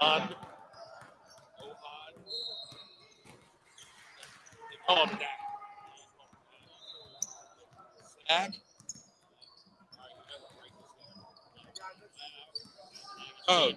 Ohad. They call him Dak. Dak? Oh.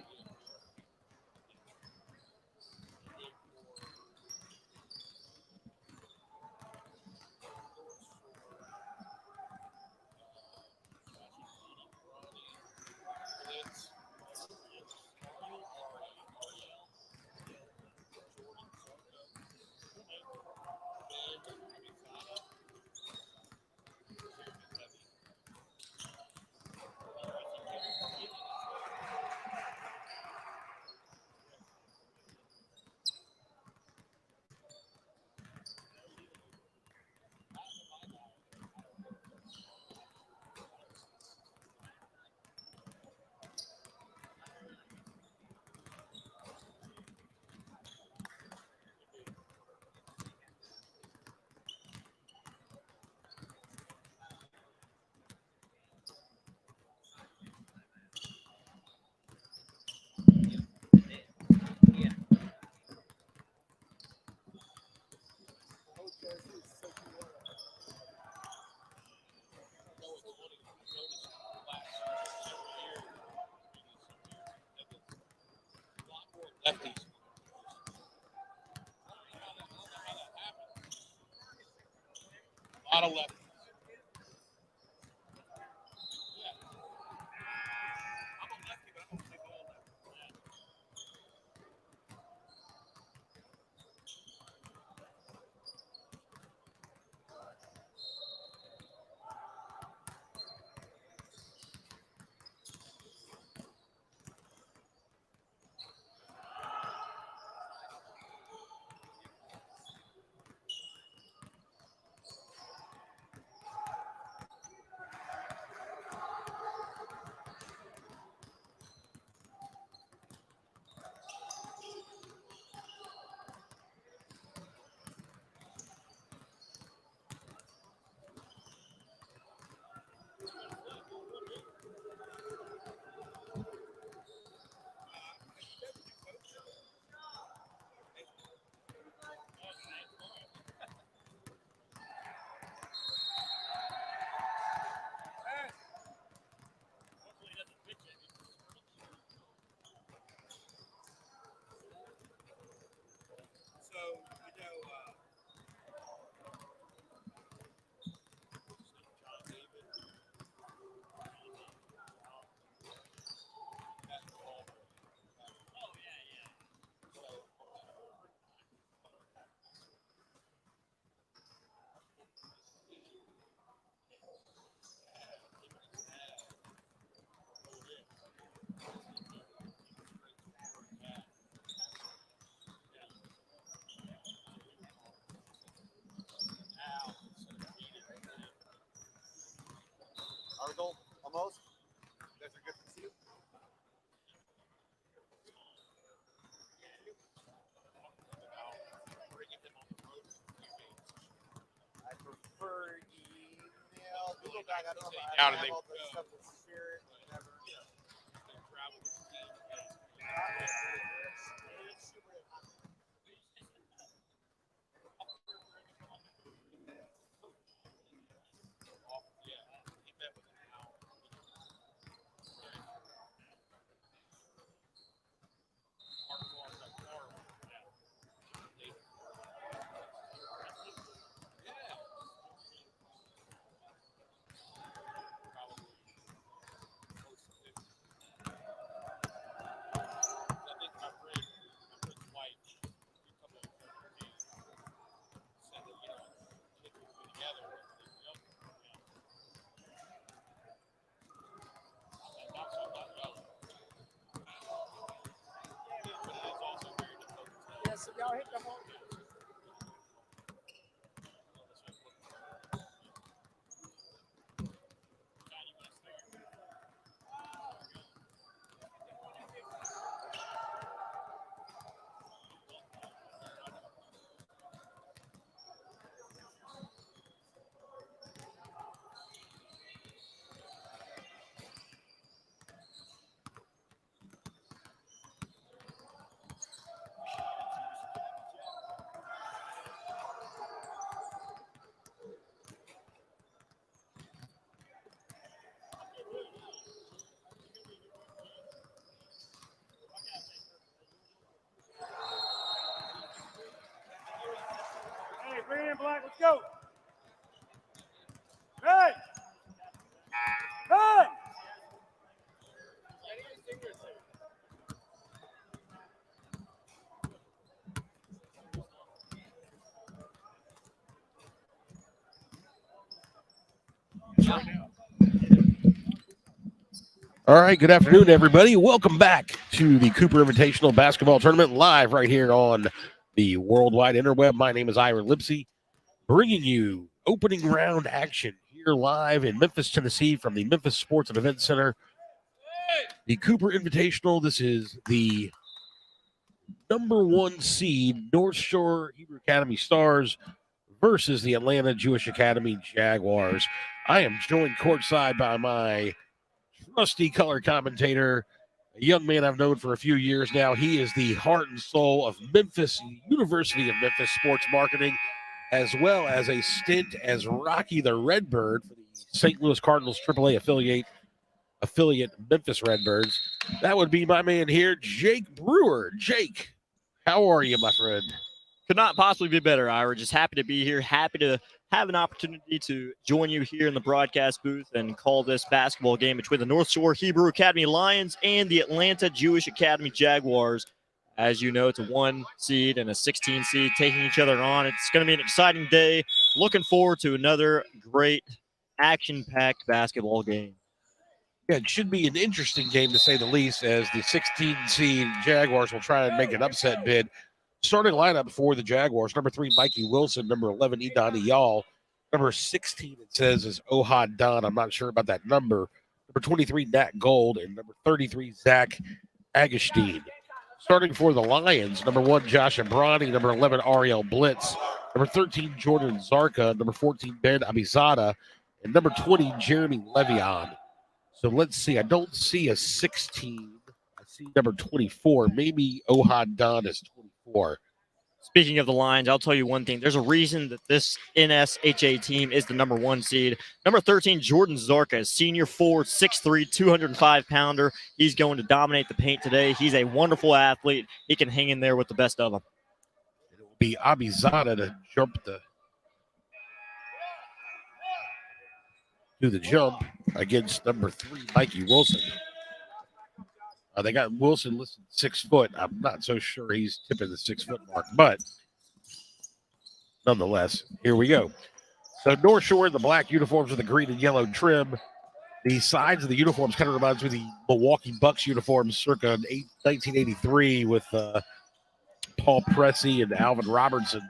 Lefties. A lot of lefties. Article, almost. That's a good to see you. I prefer email. Google Doc, I don't know if I have all the stuff with Spirit, whatever. Yes, y'all hit the home. All right, good afternoon, everybody. Welcome back to the Cooper Invitational Basketball Tournament live right here on the Worldwide Interweb. My name is Ira Lipsy, bringing you opening round action here live in Memphis, Tennessee from the Memphis Sports and Event Center. The Cooper Invitational, this is the number 1 seed North Shore Hebrew Academy Stars versus the Atlanta Jewish Academy Jaguars. I am joined courtside by my trusty color commentator, a young man I've known for a few years now. He is the heart and soul of Memphis, University of Memphis sports marketing, as well as a stint as Rocky the Redbird for the St. Louis Cardinals AAA affiliate Memphis Redbirds. That would be my man here, Jake Brewer. Jake, how are you, my friend? Could not possibly be better, Ira. Just happy to be here. Happy to have an opportunity to join you here in the broadcast booth and call this basketball game between the North Shore Hebrew Academy Lions and the Atlanta Jewish Academy Jaguars. As you know, it's a 1 seed and a 16 seed taking each other on. It's going to be an exciting day. Looking forward to another great action-packed basketball game. Yeah, it should be an interesting game to say the least, as the 16 seed Jaguars will try and make an upset bid. Starting lineup for the Jaguars: number 3, Mikey Wilson; number 11, Edon Eyal; number 16, it says, is Ohad Don. I'm not sure about that number. Number 23, Nat Gold; and number 33, Zach Agustin. Starting for the Lions: number 1, Josh Abrani; number 11, Ariel Blitz; number 13, Jordan Zarka; number 14, Ben Abizada; and number 20, Jeremy Levion. So let's see. I don't see a 16. I see number 24. Maybe Ohad Don is 24. Speaking of the Lions, I'll tell you one thing. There's a reason that this NSHA team is the number 1 seed. Number 13, Jordan Zarka, senior forward, 6'3", 205-pounder. He's going to dominate the paint today. He's a wonderful athlete. He can hang in there with the best of them. It will be Abizada to do the jump against number 3, Mikey Wilson. They got Wilson listed 6 foot. I'm not so sure he's tipping the 6 foot mark, but nonetheless, here we go. So North Shore in the black uniforms with the green and yellow trim. The sides of the uniforms kind of reminds me of the Milwaukee Bucks uniforms circa 1983 with Paul Pressey and Alvin Robertson.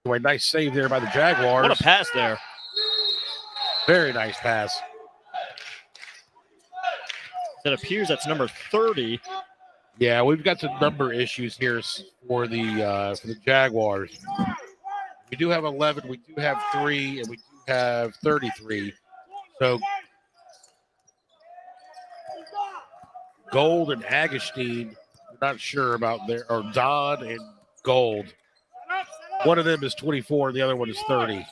So a nice save there by the Jaguars. What a pass there. Very nice pass. It appears that's number 30. Yeah, we've got some number issues here for the Jaguars. We do have 11, we do have 3, and we do have 33. So Gold and Agustin, we're not sure about or Don and Gold. One of them is 24, and the other one is 30. I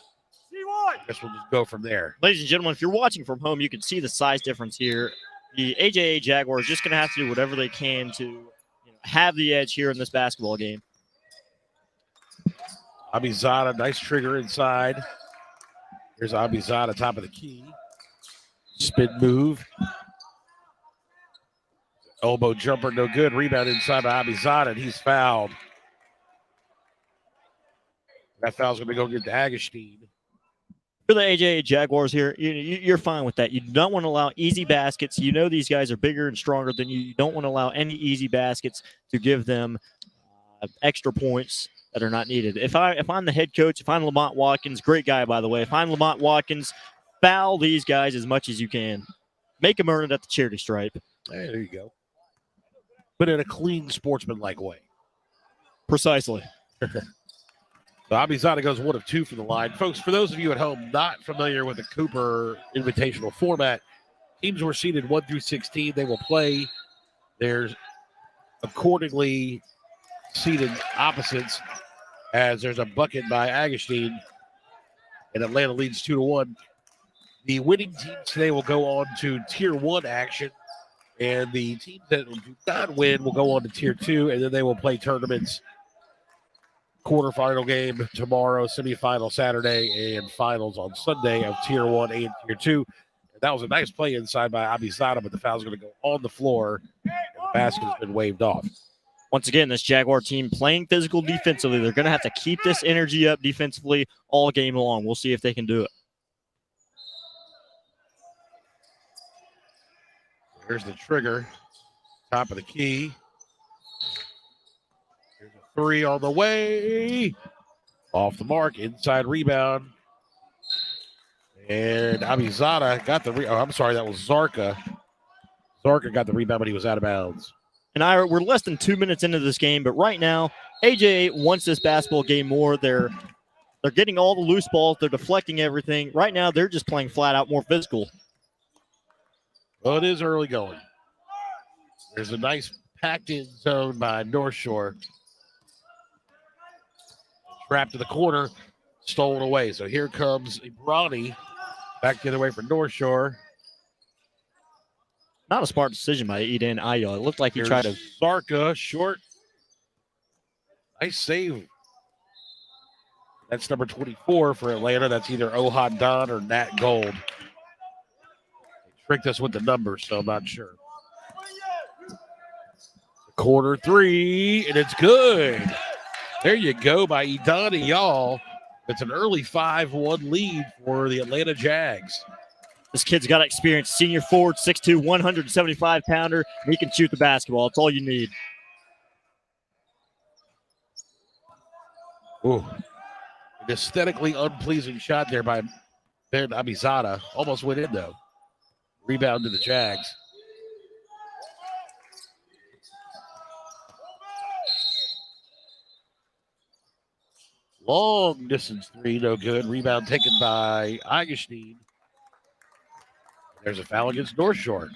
guess we'll just go from there. Ladies and gentlemen, if you're watching from home, you can see the size difference here. The AJA Jaguars are just going to have to do whatever they can to have the edge here in this basketball game. Abizada, nice trigger inside. Here's Abizada, top of the key. Spin move. Elbow jumper, no good. Rebound inside by Abizada, and he's fouled. That foul's going to go get to Agustin. For the AJA Jaguars here, you're fine with that. You don't want to allow easy baskets. You know these guys are bigger and stronger than you. You don't want to allow any easy baskets to give them extra points that are not needed. If I'm the head coach, if I'm Lamont Watkins, great guy, by the way. If I'm Lamont Watkins, foul these guys as much as you can. Make them earn it at the charity stripe. Hey, there you go. But in a clean, sportsmanlike way. Precisely. So Abizada goes 1 of 2 from the line. Folks, for those of you at home not familiar with the Cooper Invitational format, teams were seeded 1 through 16. They will play. There's accordingly seeded opposites, as there's a bucket by Agustin, and Atlanta leads 2-1. The winning teams today will go on to Tier 1 action, and the teams that do not win will go on to Tier 2, and then they will play tournaments. Quarterfinal game tomorrow, semifinal Saturday, and finals on Sunday of Tier 1 and Tier 2. And that was a nice play inside by Abizada, but the foul's going to go on the floor, and the basket has been waved off. Once again, this Jaguar team playing physical defensively. They're going to have to keep this energy up defensively all game long. We'll see if they can do it. There's the trigger. Top of the key. Here's a three on the way. Off the mark. Inside rebound. And Abizada got the I'm sorry, that was Zarka. Zarka got the rebound, but he was out of bounds. And we're less than 2 minutes into this game, but right now, AJ wants this basketball game more. They're getting all the loose balls. They're deflecting everything. Right now, they're just playing flat out more physical. Well, it is early going. There's a nice packed-in zone by North Shore. Trapped to the corner, stolen away. So here comes Ibrani back the other way for North Shore. Not a smart decision by Eden Ayo. It looked like he tried to. Zarka, short. Nice save. That's number 24 for Atlanta. That's either Ohad Don or Nat Gold. They tricked us with the numbers, so I'm not sure. Quarter three, and it's good. There you go by Idani Y'all. It's an early 5-1 lead for the Atlanta Jags. This kid's got experience. Senior forward, 6'2", 175-pounder. He can shoot the basketball. That's all you need. Ooh. An aesthetically unpleasing shot there by Ben Abizada. Almost went in, though. Rebound to the Jags. Long distance three, no good. Rebound taken by Augustine. There's a foul against North Shore.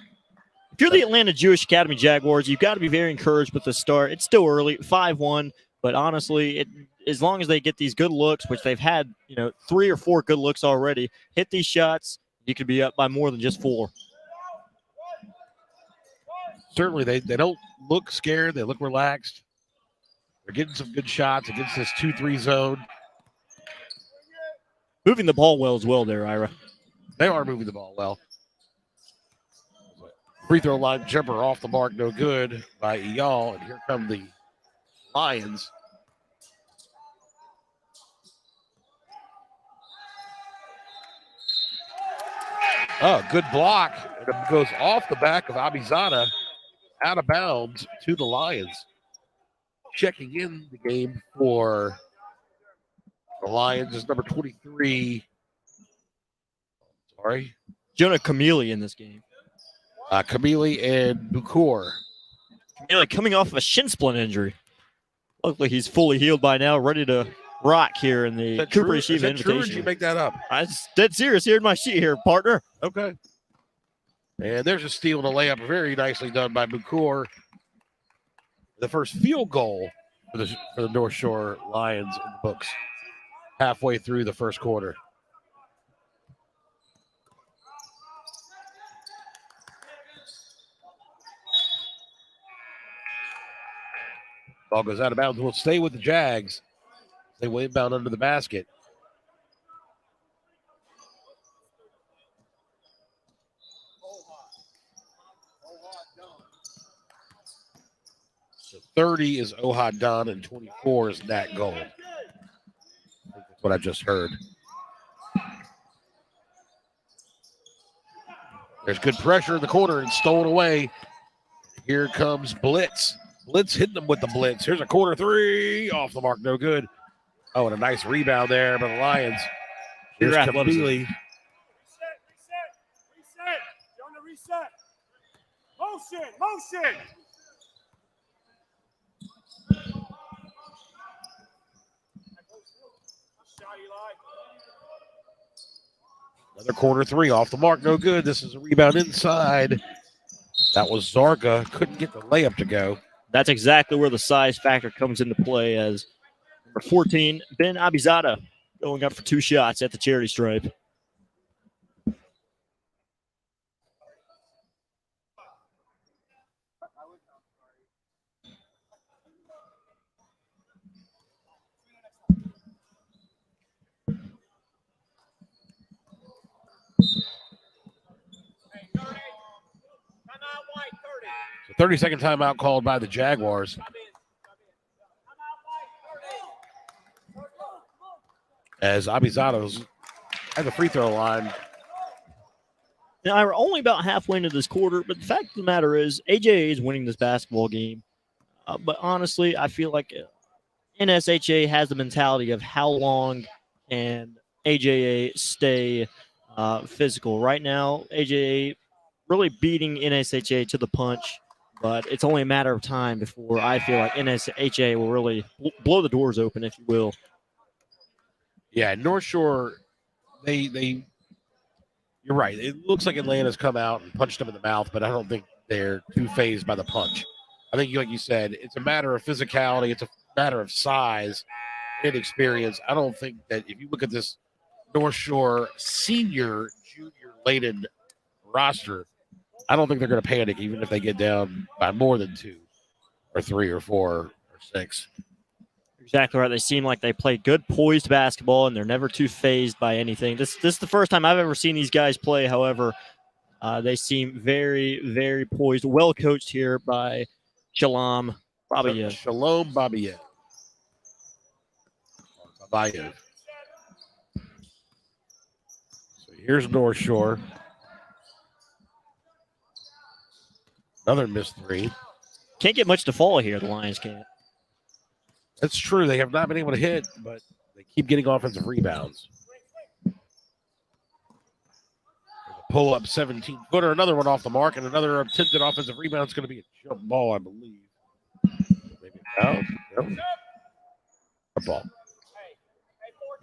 If you're the Atlanta Jewish Academy Jaguars, you've got to be very encouraged with the start. It's still early, 5-1, but honestly, as long as they get these good looks, which they've had, 3 or 4 good looks already, hit these shots, you could be up by more than just 4. Certainly, they don't look scared. They look relaxed. They're getting some good shots against this 2-3 zone. Moving the ball well as well there, Ira. They are moving the ball well. Free throw line jumper off the mark, no good by Eyal. And here come the Lions. Oh, good block. And it goes off the back of Abizada, out of bounds to the Lions. Checking in the game for the Lions is number 23. Sorry. Jonah Camille in this game. Camille and Bukur. Camille coming off of a shin splint injury. Luckily, he's fully healed by now, ready to rock here in the Cooper Yeshiva Invitation. Or did you make that up? I'm dead serious here in my sheet here, partner. Okay. And there's a steal and a layup, very nicely done by Bukur. The first field goal for the North Shore Lions in the books halfway through the first quarter. Ball goes out of bounds. We'll stay with the Jags. They will inbound under the basket. So 30 is Ohad Don and 24 is Nat Gold. That's what I just heard. There's good pressure in the corner and stolen away. Here comes Blitz. Blitz hitting them with the blitz. Here's a corner three. Off the mark, no good. Oh, and a nice rebound there by the Lions. Here's Kamili. Reset. Jonah, reset. Motion. Another corner three. Off the mark, no good. This is a rebound inside. That was Zarga. Couldn't get the layup to go. That's exactly where the size factor comes into play as number 14, Ben Abizada, going up for 2 shots at the charity stripe. So 30-second timeout called by the Jaguars. As Abizada's at the free throw line. Now, we're only about halfway into this quarter, but the fact of the matter is, AJA is winning this basketball game. But honestly, I feel like NSHA has the mentality of how long can AJA stay physical. Right now, AJA really beating NSHA to the punch, but it's only a matter of time before I feel like NSHA will really blow the doors open, if you will. Yeah, North Shore, they. You're right. It looks like Atlanta's come out and punched them in the mouth, but I don't think they're too fazed by the punch. I think, like you said, it's a matter of physicality. It's a matter of size and experience. I don't think that if you look at this North Shore senior, junior laden roster, I don't think they're going to panic even if they get down by more than 2 or 3 or 4 or 6. Exactly right. They seem like they play good, poised basketball, and they're never too fazed by anything. This is the first time I've ever seen these guys play. However, they seem very, very poised, well coached here by Shalom Babayev. Shalom Babayev. Babayev. So here's North Shore. Another missed 3. Can't get much to fall here. The Lions can't. That's true. They have not been able to hit, but they keep getting offensive rebounds. Pull up 17-footer, another one off the mark, and another attempted offensive rebound. It's going to be a jump ball, I believe. Maybe a foul. Nope. A ball.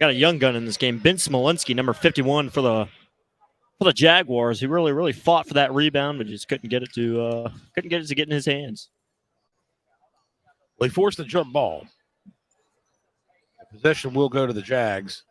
Got a young gun in this game. Ben Smolenski, number 51 for the Jaguars, who really fought for that rebound, but just couldn't get it to get in his hands. Well, he forced the jump ball. The possession will go to the Jags.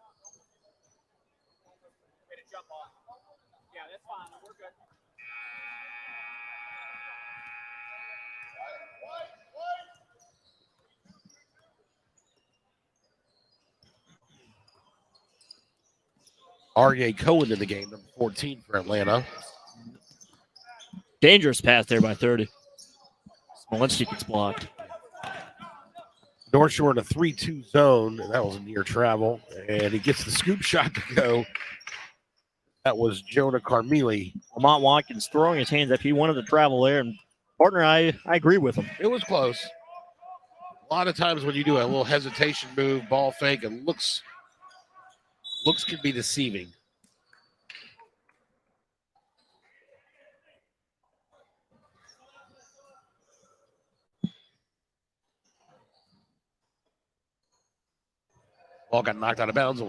R.A. Cohen in the game, number 14 for Atlanta. Dangerous pass there by 30. Smolenski gets blocked. North Shore in a 3-2 zone, and that was a near travel. And he gets the scoop shot to go. That was Jonah Carmeli. Lamont Watkins throwing his hands up. He wanted to travel there, and partner, I agree with him. It was close. A lot of times when you do a little hesitation move, ball fake, and looks can be deceiving. Ball got knocked out of bounds.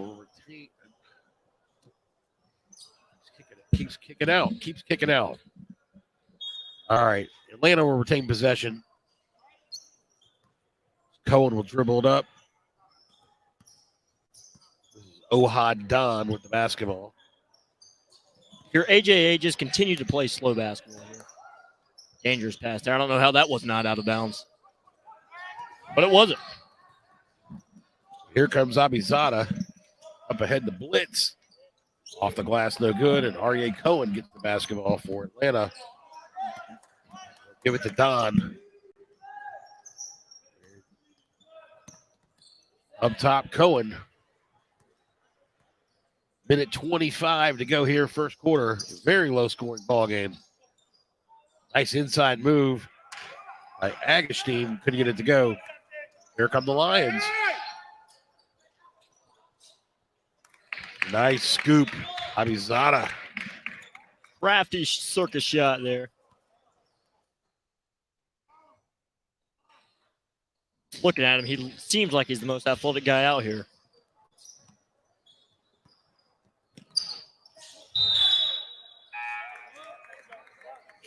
Keeps kicking out. All right. Atlanta will retain possession. Cohen will dribble it up. This is Ohad Don with the basketball. Your AJA just continued to play slow basketball here. Dangerous pass there. I don't know how that was not out of bounds. But it wasn't. Here comes Abizada up ahead to blitz. Off the glass, no good. And R.A. Cohen gets the basketball for Atlanta. Give it to Don. Up top, Cohen. Minute 25 to go here, first quarter. Very low-scoring ball game. Nice inside move by Agustin. Couldn't get it to go. Here come the Lions. Nice scoop. Abizada. Crafty circus shot there. Looking at him, he seems like he's the most athletic guy out here.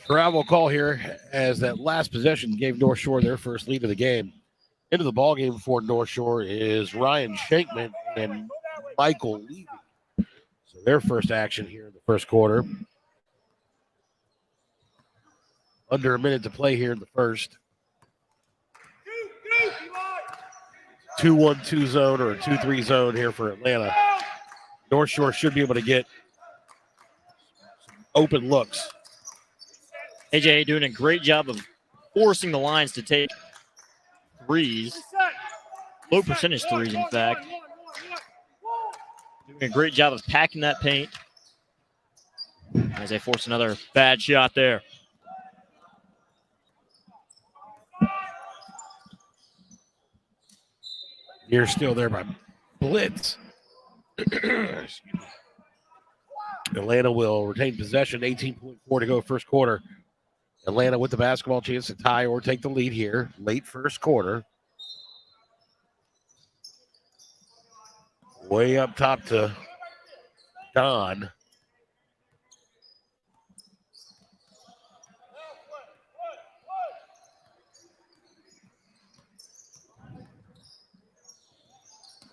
Travel call here as that last possession gave North Shore their first lead of the game. Into the ball game for North Shore is Ryan Shankman and Michael Levy. So their first action here in the first quarter. Under a minute to play here in the first. 2-1-2 zone or a 2-3 zone here for Atlanta. North Shore should be able to get open looks. AJA doing a great job of forcing the Lions to take threes. Low percentage threes, in fact. Doing a great job of packing that paint. as they force another bad shot there. You're still there by blitz. Atlanta will retain possession, 18.4 to go first quarter. Atlanta with the basketball, chance to tie or take the lead here, late first quarter. Way up top to Don.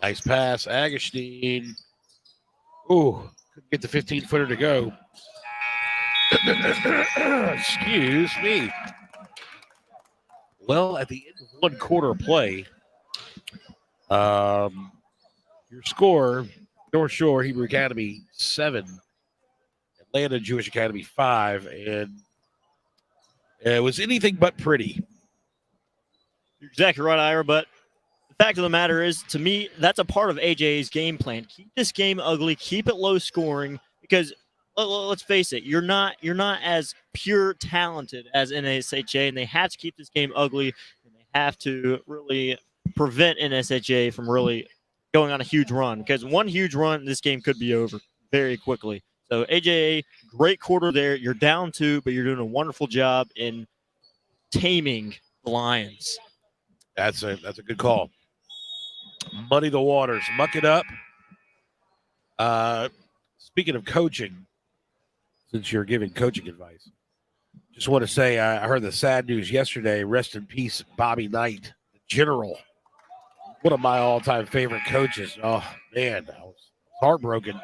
Nice pass, Agustin. Ooh, couldn't get the 15-footer to go. Excuse me. Well, at the end of one quarter play, your score, North Shore Hebrew Academy 7, Atlanta Jewish Academy 5, and it was anything but pretty. You're exactly right, Ira, but the fact of the matter is, to me, that's a part of AJ's game plan. Keep this game ugly, keep it low scoring, because let's face it, you're not as pure talented as NSHA, and they have to keep this game ugly, and they have to really prevent NSHA from really going on a huge run, because one huge run, this game could be over very quickly. So AJA, great quarter there. You're down 2, but you're doing a wonderful job in taming the Lions. That's a good call. Muddy the waters, muck it up. Speaking of coaching, since you're giving coaching advice, just want to say I heard the sad news yesterday. Rest in peace, Bobby Knight, the general, one of my all-time favorite coaches. Oh man, I was heartbroken.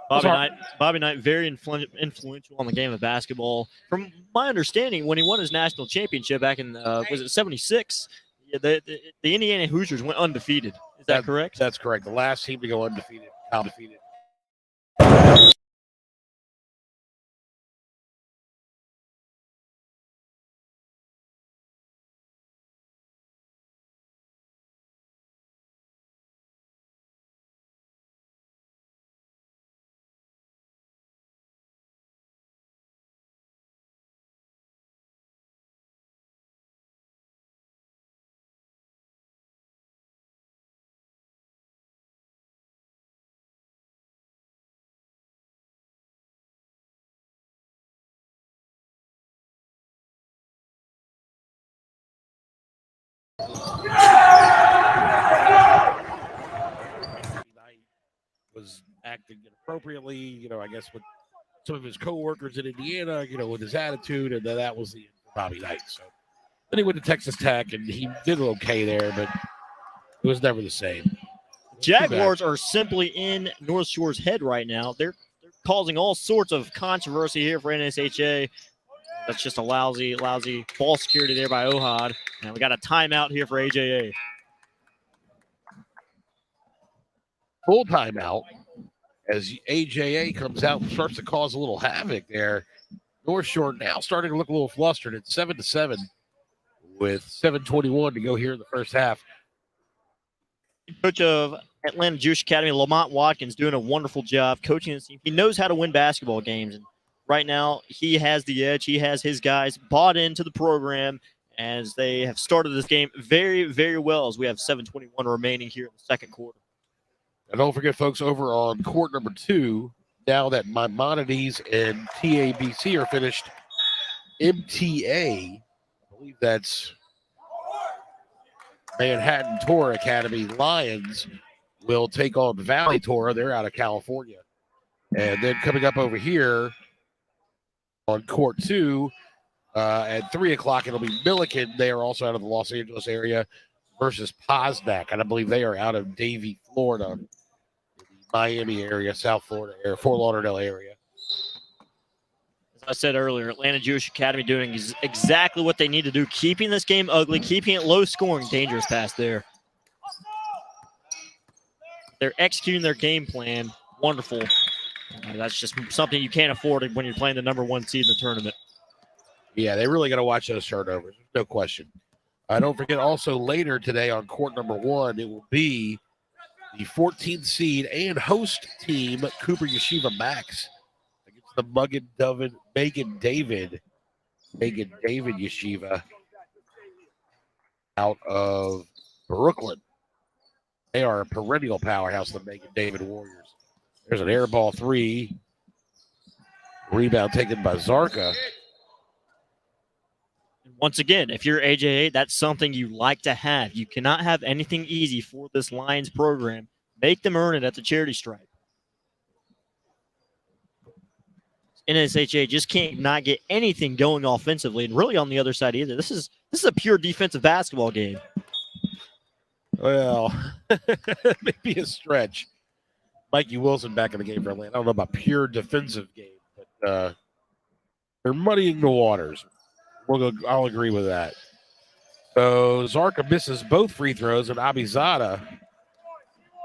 Bobby Knight, very influential on the game of basketball. From my understanding, when he won his national championship back in was it '76? Yeah, the Indiana Hoosiers went undefeated. Is that correct? That's correct. The last team to go undefeated. Was acting inappropriately, I guess with some of his coworkers in Indiana, with his attitude, and then that was the end for Bobby Knight. So then he went to Texas Tech, and he did okay there, but it was never the same. Jaguars are simply in North Shore's head right now. They're causing all sorts of controversy here for NSHA. That's just a lousy ball security there by Ohad. And we got a timeout here for AJA. Full timeout as AJA comes out and starts to cause a little havoc there. North Shore now starting to look a little flustered. It's 7-7 with 7:21 to go here in the first half. Coach of Atlanta Jewish Academy, Lamont Watkins, doing a wonderful job coaching this team. He knows how to win basketball games. And right now, he has the edge. He has his guys bought into the program as they have started this game very, very well as we have 7:21 remaining here in the second quarter. And don't forget, folks, over on court number 2, now that Maimonides and TABC are finished, MTA, I believe that's Manhattan Torah Academy Lions, will take on Valley Torah. They're out of California. And then coming up over here on court 2 at 3 o'clock, it'll be Milliken. They are also out of the Los Angeles area versus Posnack. And I believe they are out of Davie, Florida, Miami area, South Florida area, Fort Lauderdale area. As I said earlier, Atlanta Jewish Academy doing exactly what they need to do, keeping this game ugly, keeping it low scoring. Dangerous pass there. They're executing their game plan. Wonderful. That's just something you can't afford when you're playing the number 1 seed in the tournament. Yeah, they really got to watch those turnovers. No question. Don't forget also later today on court number 1, it will be the 14th seed and host team, Cooper Yeshiva Max, against the Megan David Yeshiva out of Brooklyn. They are a perennial powerhouse, the Megan David Warriors. There's an air ball three. Rebound taken by Zarka. Once again, if you're AJA, that's something you like to have. You cannot have anything easy for this Lions program. Make them earn it at the charity stripe. NSHA just can't not get anything going offensively, and really on the other side either. This is a pure defensive basketball game. Well, maybe a stretch. Mikey Wilson back in the game for Atlanta. I don't know about pure defensive game, but they're muddying the waters. I'll agree with that. So Zarka misses both free throws, and Abizada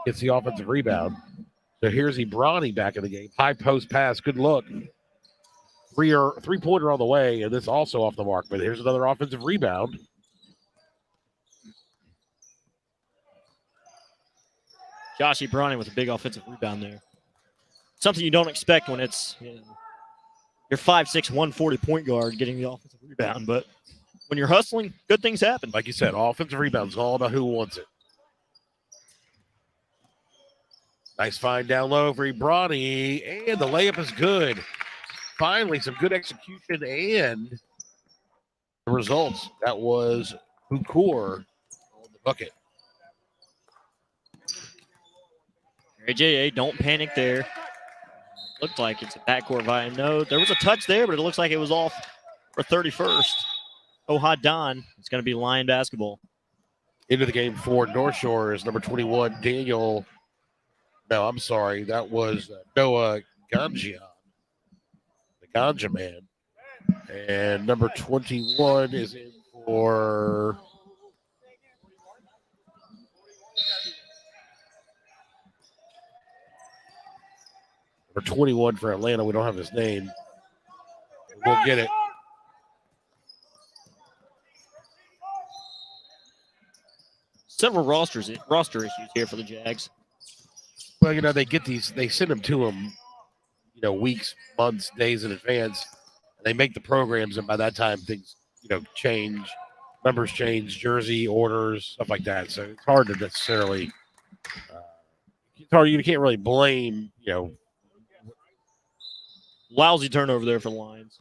gets the offensive rebound. So here's Ibrani back in the game. High post pass, good look. Three-pointer on the way, and this also off the mark. But here's another offensive rebound. Josh Ibrani with a big offensive rebound there. Something you don't expect when it's your 5'6", 140 point guard getting the offensive rebound. But when you're hustling, good things happen. Like you said, offensive rebounds all about who wants it. Nice find down low for Ibrani, and the layup is good. Finally, some good execution and the results. That was Bukur on the bucket. AJA, don't panic there. Looked like it's a backcourt violation. No, there was a touch there, but it looks like it was off for 31st. Ohadan. It's going to be Lion basketball. Into the game for North Shore is number 21, Daniel. No, I'm sorry. That was Noah Ganjian, the Ganja man. And number 21 is in for number 21 for Atlanta. We don't have his name. We'll get it. Several roster issues here for the Jags. Well, they get these, they send them to them, weeks, months, days in advance, and they make the programs, and by that time things, change, numbers change, jersey orders, stuff like that. So it's hard to necessarily, you can't really blame, Lousy turnover there for the Lions.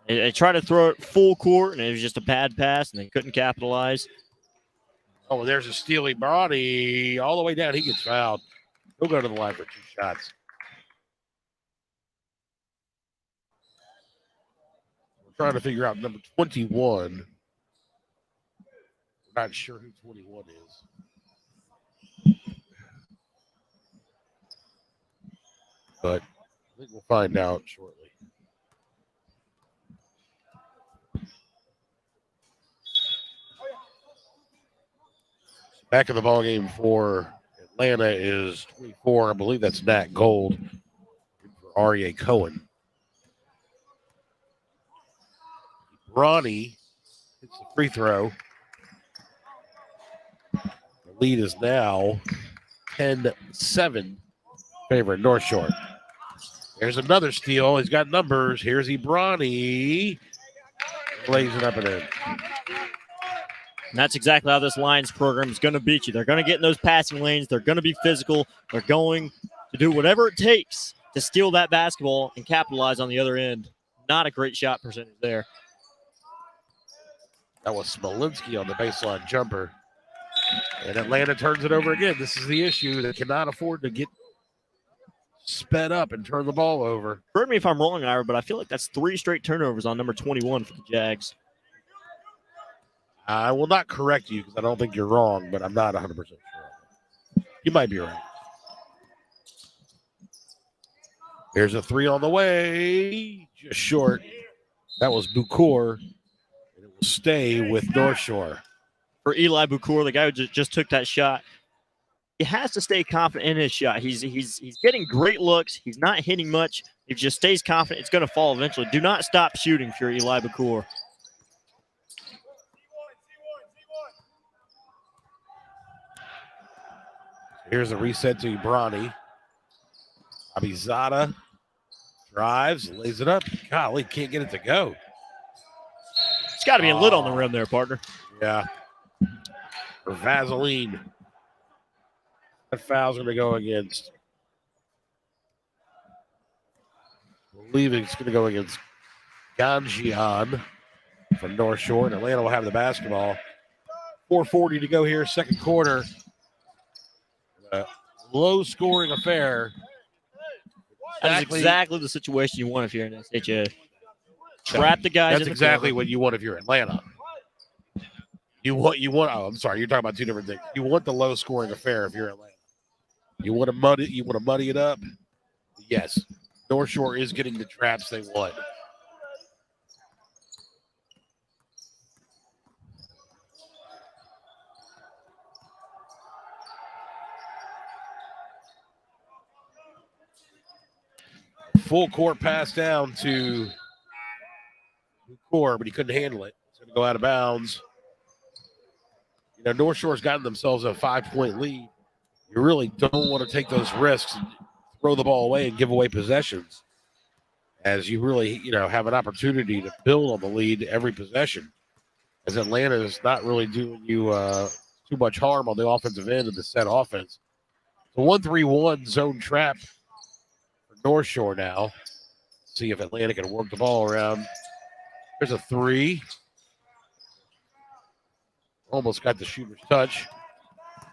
They tried to throw it full court, and it was just a bad pass, and they couldn't capitalize. Oh, there's a steely body all the way down. He gets fouled. He'll go to the line for 2 shots. We're trying to figure out number 21. We're not sure who 21 is. But I think we'll find out shortly. Back in the ballgame for Atlanta is 24. I believe that's Nat Gold for Aryeh Cohen. Ronnie hits the free throw. The lead is now 10-7 favor North Shore. There's another steal. He's got numbers. Here's Ibrani. Lays it up and in. And that's exactly how this Lions program is going to beat you. They're going to get in those passing lanes. They're going to be physical. They're going to do whatever it takes to steal that basketball and capitalize on the other end. Not a great shot percentage there. That was Smolinski on the baseline jumper. And Atlanta turns it over again. This is the issue. They cannot afford to get sped up and turn the ball over. Correct me if I'm wrong, Ira, but I feel like that's 3 straight turnovers on number 21 for the Jags. I will not correct you because I don't think you're wrong, but I'm not 100% sure. You might be right. Here's a 3 on the way. Just short. That was Bukur. And it will stay with North Shore. For Eli Bukur, the guy who just took that shot, he has to stay confident in his shot. He's getting great looks. He's not hitting much. If he just stays confident, it's going to fall eventually. Do not stop shooting if you're Eli Bukur. Here's a reset to Ibrani. Abizada Drives, lays it up. Golly, can't get it to go. It's got to be a lid on the rim there, partner. Yeah. For Vaseline. That foul's going to go against. I believe it's going to go against Ganjian from North Shore. And Atlanta will have the basketball. 4:40 to go here, second quarter. Low-scoring affair. That's exactly the situation you want if you're in SHA. Trap the guys. That's exactly what you want if you're Atlanta. You want. Oh, I'm sorry. You're talking about two different things. You want the low-scoring affair if you're Atlanta. You want to muddy it up. Yes, North Shore is getting the traps they want. Full court pass down to Core, but he couldn't handle it. It's going to go out of bounds. You know, North Shore's gotten themselves a 5-point lead. You really don't want to take those risks and throw the ball away and give away possessions, as you really, have an opportunity to build on the lead every possession, as Atlanta is not really doing you too much harm on the offensive end of the set offense. The 1-3-1 zone trap for North Shore now. See if Atlanta can work the ball around. There's a three. Almost got the shooter's touch.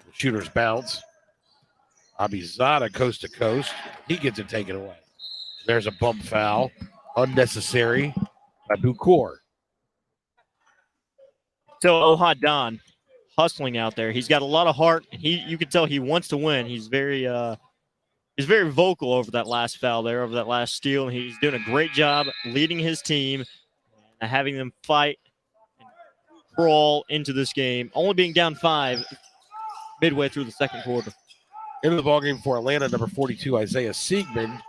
The shooter's bounce. Abizada coast to coast. He gets it taken away. There's a bump foul. Unnecessary by Bucor. So Ohadan hustling out there. He's got a lot of heart. You can tell he wants to win. He's very vocal over that last foul there, over that last steal. And he's doing a great job leading his team and having them fight and crawl into this game. Only being down 5 midway through the second quarter. Into the ballgame for Atlanta, number 42, Isaiah Siegman.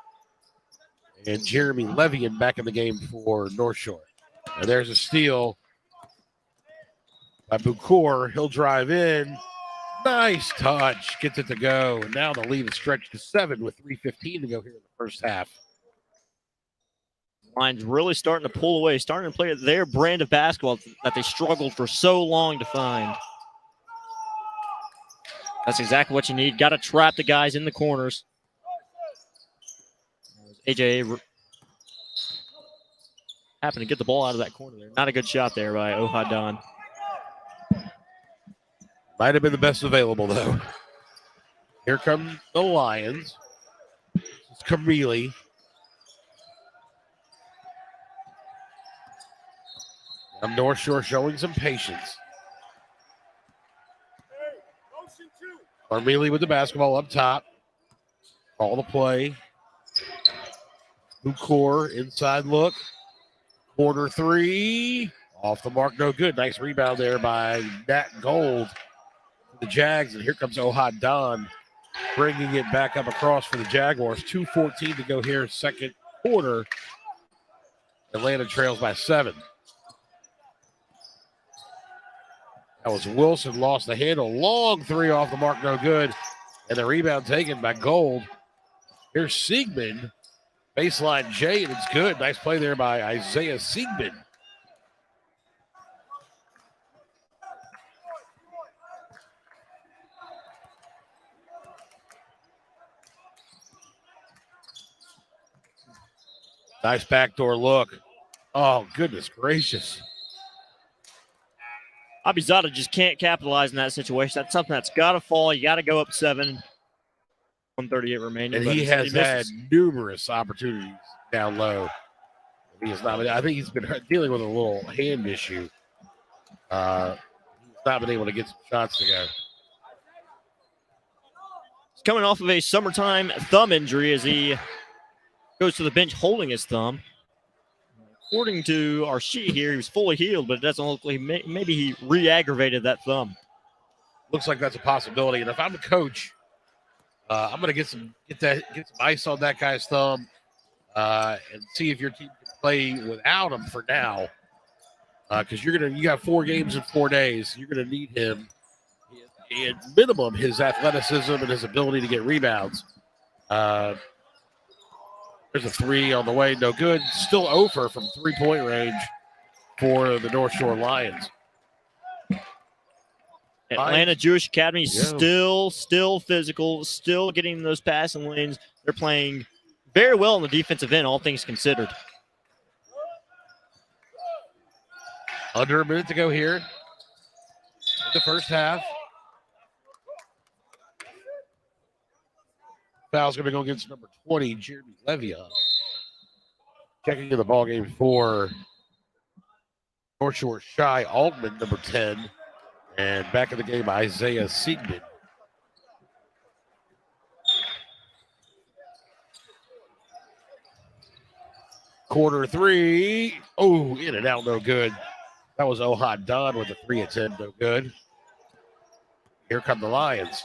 And Jeremy Levian back in the game for North Shore. And there's a steal by Bucor. He'll drive in. Nice touch. Gets it to go. And now the lead is stretched to 7 with 3:15 to go here in the first half. Lions really starting to pull away, starting to play their brand of basketball that they struggled for so long to find. That's exactly what you need. Got to trap the guys in the corners. AJ happened to get the ball out of that corner there. Not a good shot there by Ohadan. Might have been the best available, though. Here come the Lions. It's Camille. I'm North Shore showing some patience. Carmealy with the basketball up top. Call the play. Bucor, inside look. Corner three. Off the mark, no good. Nice rebound there by Nat Gold. The Jags, and here comes Ohadan bringing it back up across for the Jaguars. 2:14 to go here, second quarter. Atlanta trails by 7. That was Wilson, lost the handle. Long three off the mark, no good. And the rebound taken by Gold. Here's Siegman. Baseline J, and it's good. Nice play there by Isaiah Siegman. Nice backdoor look. Oh, goodness gracious. Abizada just can't capitalize in that situation. That's something that's got to fall. You got to go up 7. 138 remaining. And he has had numerous opportunities down low. He is not. I think he's been dealing with a little hand issue. He's not been able to get some shots to go. He's coming off of a summertime thumb injury as he goes to the bench holding his thumb. According to our sheet here, he was fully healed, but it doesn't look like maybe he re-aggravated that thumb. Looks like that's a possibility. And if I'm a coach, I'm going to get some ice on that guy's thumb and see if your team can play without him for now. Because you got 4 games in 4 days. You're going to need him at minimum his athleticism and his ability to get rebounds. There's a three on the way, no good. Still over from 3-point range for the North Shore Lions. Atlanta Jewish Academy Yeah. still physical, still getting in those passing lanes. They're playing very well in the defensive end, all things considered. Under a minute to go here in the first half. Foul's going to go against number 20, Jeremy Levion. Checking in the ballgame for North Shore Shy Altman, number 10. And back in the game, Isaiah Siegman. Quarter three. Oh, in and out, no good. That was Ohad Don with a 3 attempt, no good. Here come the Lions.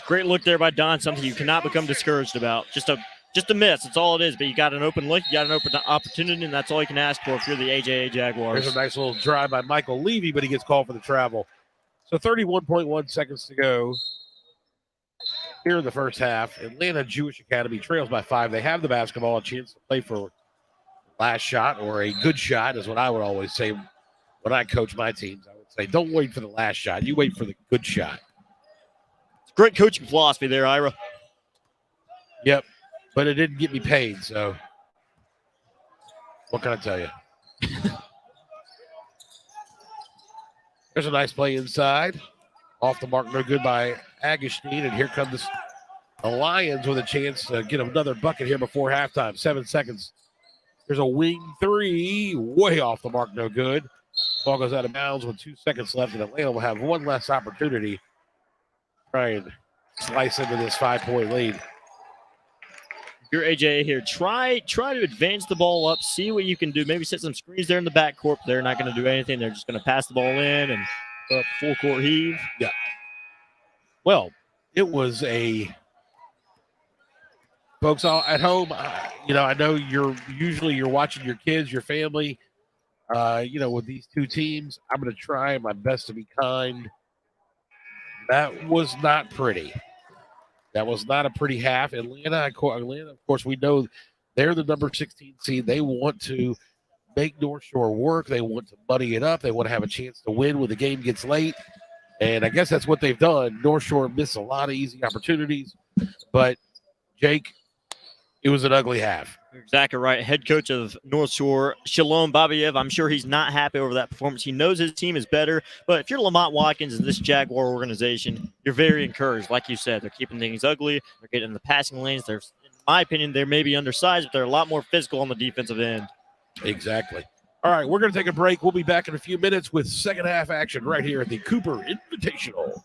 Great look there by Don, something you cannot become discouraged about. Just a miss, that's all it is. But you got an open look, you got an open opportunity, and that's all you can ask for if you're the AJA Jaguars. There's a nice little drive by Michael Levy, but he gets called for the travel. So 31.1 seconds to go here in the first half. Atlanta Jewish Academy trails by 5. They have the basketball, a chance to play for last shot or a good shot is what I would always say when I coach my teams. I would say, don't wait for the last shot. You wait for the good shot. Great coaching philosophy there, Ira. Yep, but it didn't get me paid, so what can I tell you? There's a nice play inside. Off the mark, no good by Agustin, and here comes the Lions with a chance to get another bucket here before halftime. 7 seconds. There's a wing three, way off the mark, no good. Ball goes out of bounds with 2 seconds left, and Atlanta will have one less opportunity to try and slice into this 5-point lead. If you're AJA here, try to advance the ball up, see what you can do. Maybe set some screens there in the backcourt. They're not going to do anything. They're just going to pass the ball in and put up full court heave. Yeah. Well, it was folks all at home. I know you're watching your kids, your family. With these two teams, I'm going to try my best to be kind. That was not pretty. That was not a pretty half. Atlanta, of course, we know they're the number 16 seed. They want to make North Shore work. They want to muddy it up. They want to have a chance to win when the game gets late. And I guess that's what they've done. North Shore missed a lot of easy opportunities. But, Jake, it was an ugly half. You're exactly right. Head coach of North Shore, Shalom Babiev, I'm sure he's not happy over that performance. He knows his team is better, but if you're Lamont Watkins and this Jaguar organization, you're very encouraged. Like you said, they're keeping things ugly. They're getting in the passing lanes. In my opinion, they may be undersized, but they're a lot more physical on the defensive end. Exactly. All right, we're going to take a break. We'll be back in a few minutes with second half action right here at the Cooper Invitational.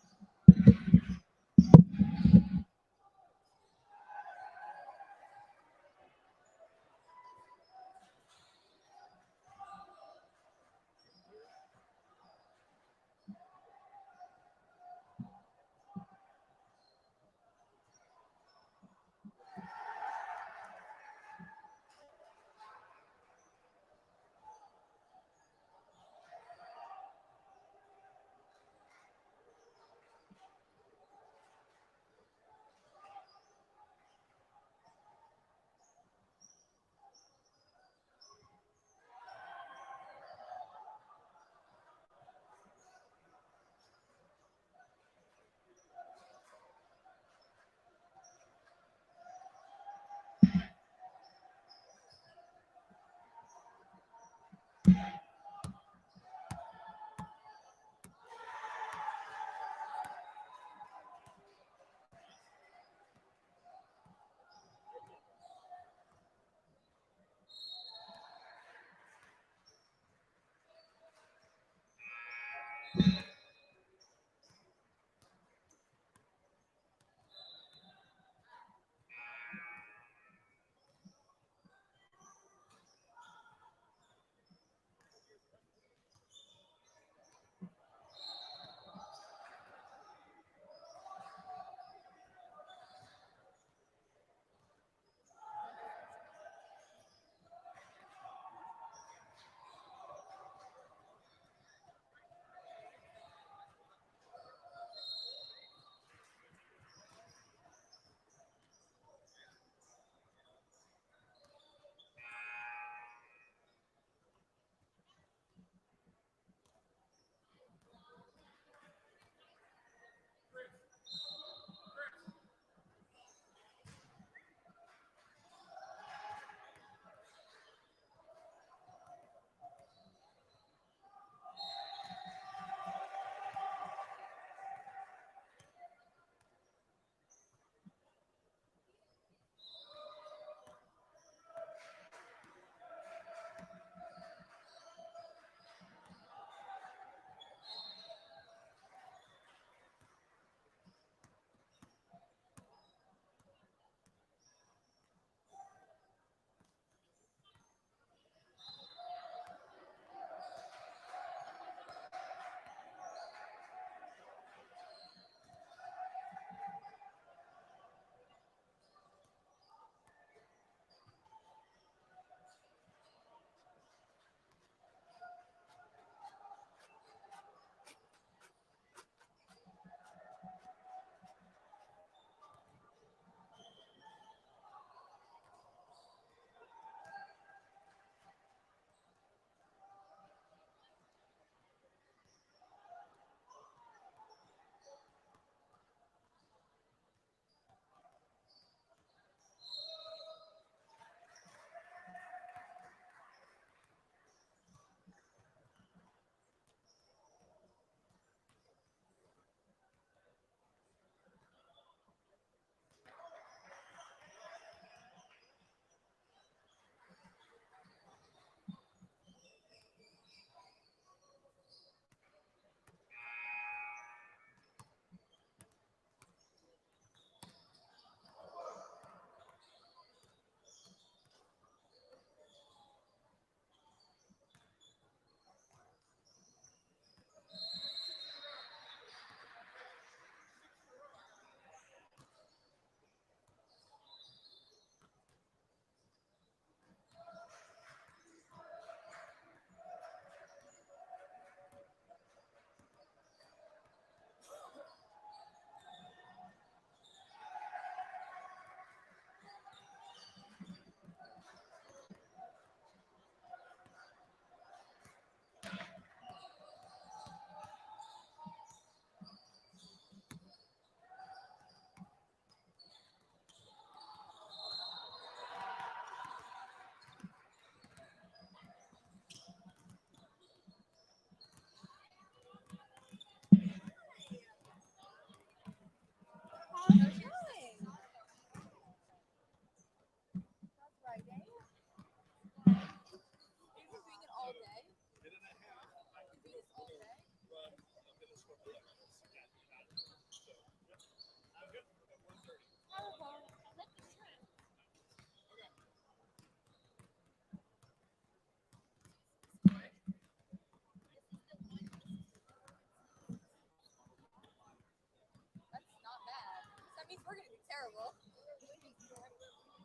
We're gonna be terrible.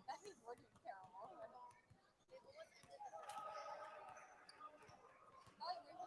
That means we're gonna be terrible. It's a crazy game right now.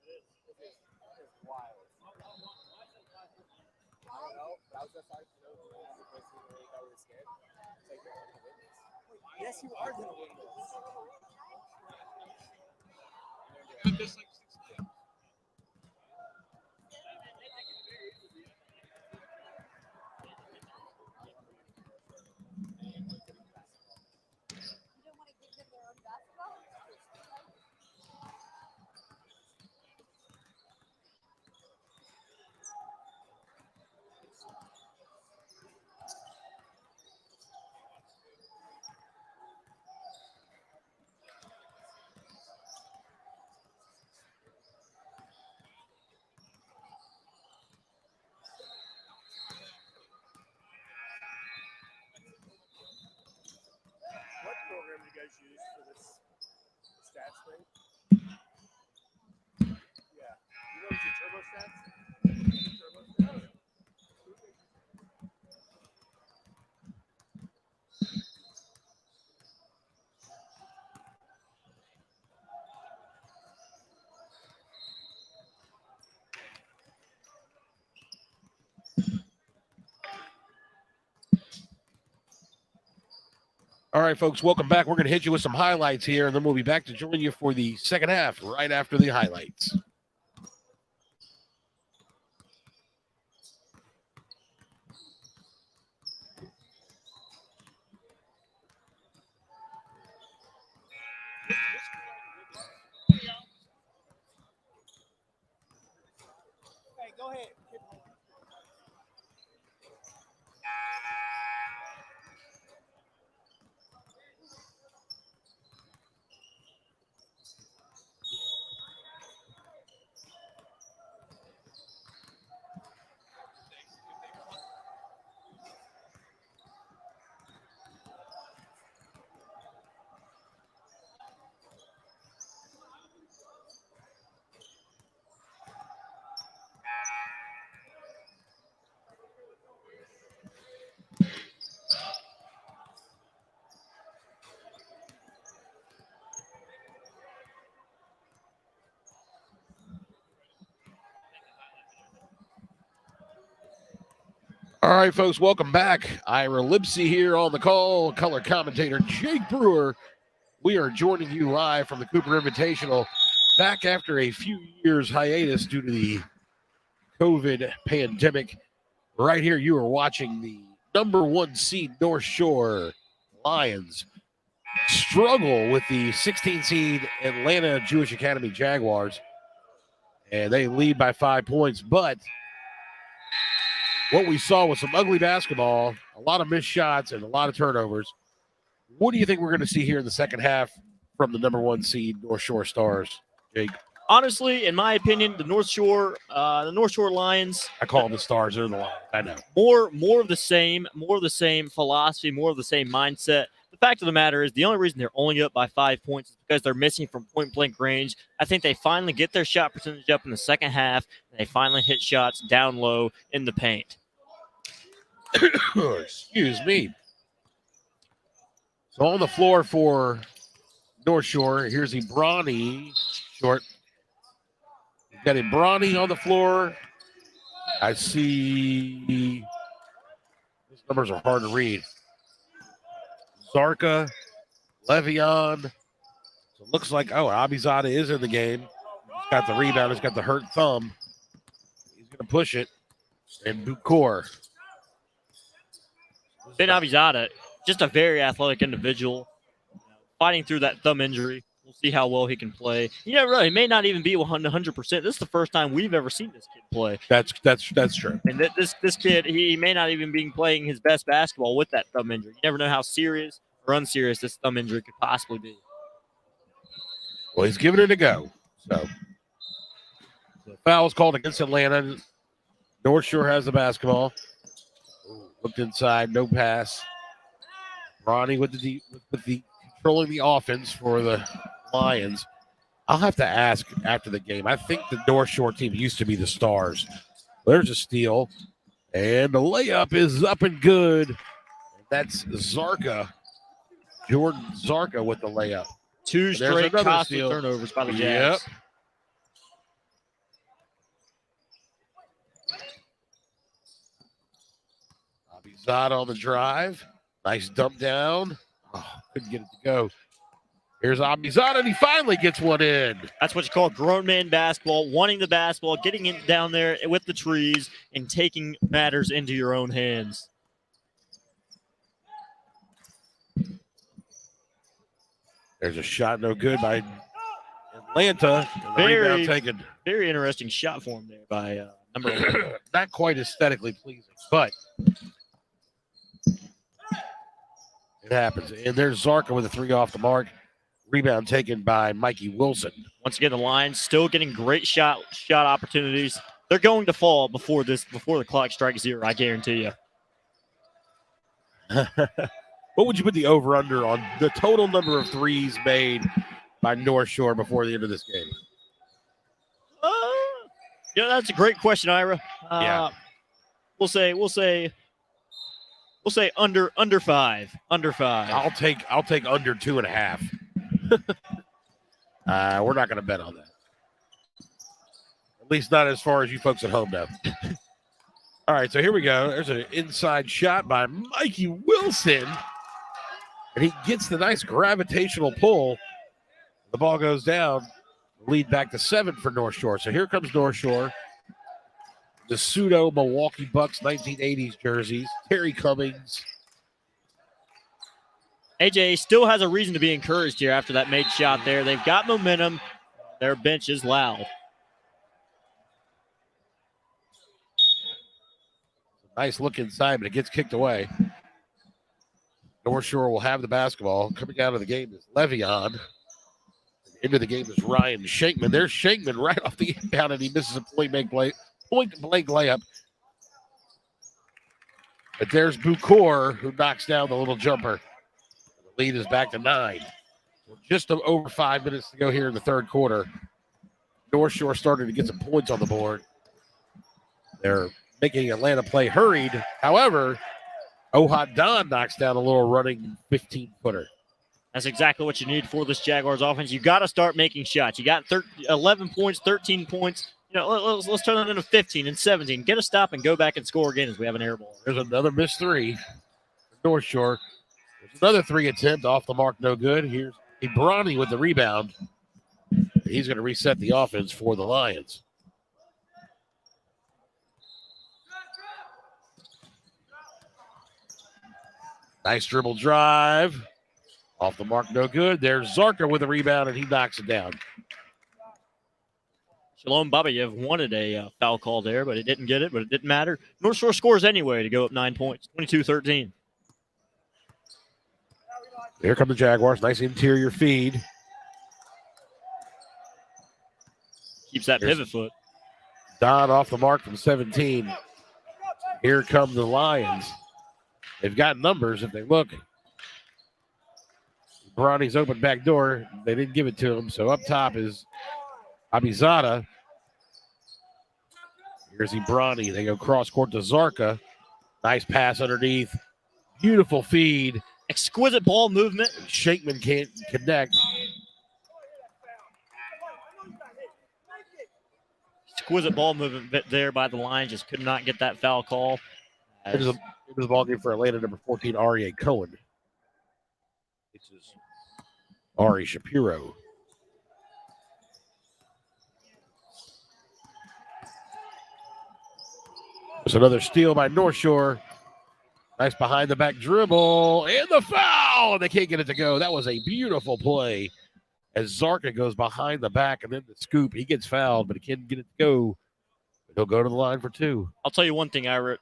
It is wild. I don't know, but I was just starting to know who was the person who really thought we were scared. It's like, you're going to win this. Yes, you are going to win this. Just like 6 games. You don't want to give them their own basketball? What program do you guys use for this stats thing? Yeah. You know, it's your turbo stats? Turbo stats? All right, folks, welcome back. We're going to hit you with some highlights here, and then we'll be back to join you for the second half right after the highlights. Hey, go ahead. All right, folks, welcome back. Ira Lipsy here on the call, color commentator Jake Brewer. We are joining you live from the Cooper Invitational, back after a few years hiatus due to the COVID pandemic. Right here, you are watching the number 1 seed North Shore Lions struggle with the 16 seed Atlanta Jewish Academy Jaguars, and they lead by 5 points. But what we saw was some ugly basketball, a lot of missed shots, and a lot of turnovers. What do you think we're going to see here in the second half from the number 1 seed North Shore Stars, Jake? Honestly, in my opinion, the North Shore Lions. I call them the Stars. They're the Lions. I know. More of the same philosophy, more of the same mindset. The fact of the matter is, the only reason they're only up by 5 points is because they're missing from point-blank range. I think they finally get their shot percentage up in the second half, and they finally hit shots down low in the paint. Excuse me. So on the floor for North Shore, here's Brawny short. We've got Brawny on the floor. I see these numbers are hard to read. Zarka, Le'Veon. So it looks like, Abizada is in the game. He's got the rebound. He's got the hurt thumb. He's going to push it. And Bukor. Ben Abizada, just a very athletic individual, fighting through that thumb injury. We'll see how well he can play. You never know. He may not even be 100%. This is the first time we've ever seen this kid play. That's true. And this kid, he may not even be playing his best basketball with that thumb injury. You never know how serious or unserious this thumb injury could possibly be. Well, he's giving it a go. So the foul is called against Atlanta. North Shore has the basketball. Looked inside, no pass. Ronnie with the controlling the offense for the Lions. I'll have to ask after the game. I think the North Shore team used to be the Stars. There's a steal, and the layup is up and good. That's Zarka, Jordan Zarka with the layup. Two There's straight another costly steal. turnovers by the Jazz. Yep. Abizada on the drive. Nice dump down. Oh, couldn't get it to go. Here's Abizada, and he finally gets one in. That's what you call grown man basketball, wanting the basketball, getting it down there with the trees, and taking matters into your own hands. There's a shot no good by Atlanta. Rebound taken. Very interesting shot form there by number 11. Not quite aesthetically pleasing, but it happens. And there's Zarka with a 3 off the mark. Rebound taken by Mikey Wilson. Once again, the Lions still getting great shot opportunities. They're going to fall before the clock strikes 0, I guarantee you. What would you put the over-under on the total number of threes made by North Shore before the end of this game? That's a great question, Ira. Yeah. We'll say under 5. Under 5. I'll take under 2.5. We're not going to bet on that. At least not as far as you folks at home know. All right, so here we go. There's an inside shot by Mikey Wilson. And he gets the nice gravitational pull. The ball goes down. Lead back to 7 for North Shore. So here comes North Shore. The pseudo Milwaukee Bucks 1980s jerseys. Terry Cummings. AJ still has a reason to be encouraged here after that made shot there. They've got momentum. Their bench is loud. Nice look inside, but it gets kicked away. North Shore will have the basketball. Coming out of the game is Le'Veon. Into the game is Ryan Shankman. There's Shankman right off the inbound, and he misses a point-blank layup. But there's Bukor, who knocks down the little jumper. The lead is back to 9. Just over 5 minutes to go here in the third quarter. North Shore starting to get some points on the board. They're making Atlanta play hurried. However, Ohad Don knocks down a little running 15-footer. That's exactly what you need for this Jaguars offense. You got to start making shots. You got 11 points, 13 points. Let's turn that into 15 and 17. Get a stop and go back and score again as we have an air ball. There's another missed 3 for North Shore. There's another 3 attempt off the mark, no good. Here's Ibrani with the rebound. He's going to reset the offense for the Lions. Nice dribble drive. Off the mark, no good. There's Zarka with a rebound, and he knocks it down. Shalom Babayev wanted a foul call there, but it didn't get it, but it didn't matter. North Shore scores anyway to go up 9 points, 22-13. Here come the Jaguars. Nice interior feed. Keeps that pivot foot. Don off the mark from 17. Here come the Lions. They've got numbers if they look. Bronny's open back door. They didn't give it to him. So up top is Abizada. Here's Ibrani. They go cross court to Zarka. Nice pass underneath. Beautiful feed. Exquisite ball movement. Shankman can't connect. Exquisite ball movement there by the line. Just could not get that foul call. It was a ball game for Atlanta number 14, Aria Cohen. This is Ari Shapiro. There's another steal by North Shore. Nice behind the back dribble and the foul. They can't get it to go. That was a beautiful play as Zarka goes behind the back and then the scoop. He gets fouled, but he can't get it to go. He'll go to the line for two. I'll tell you one thing, Ira.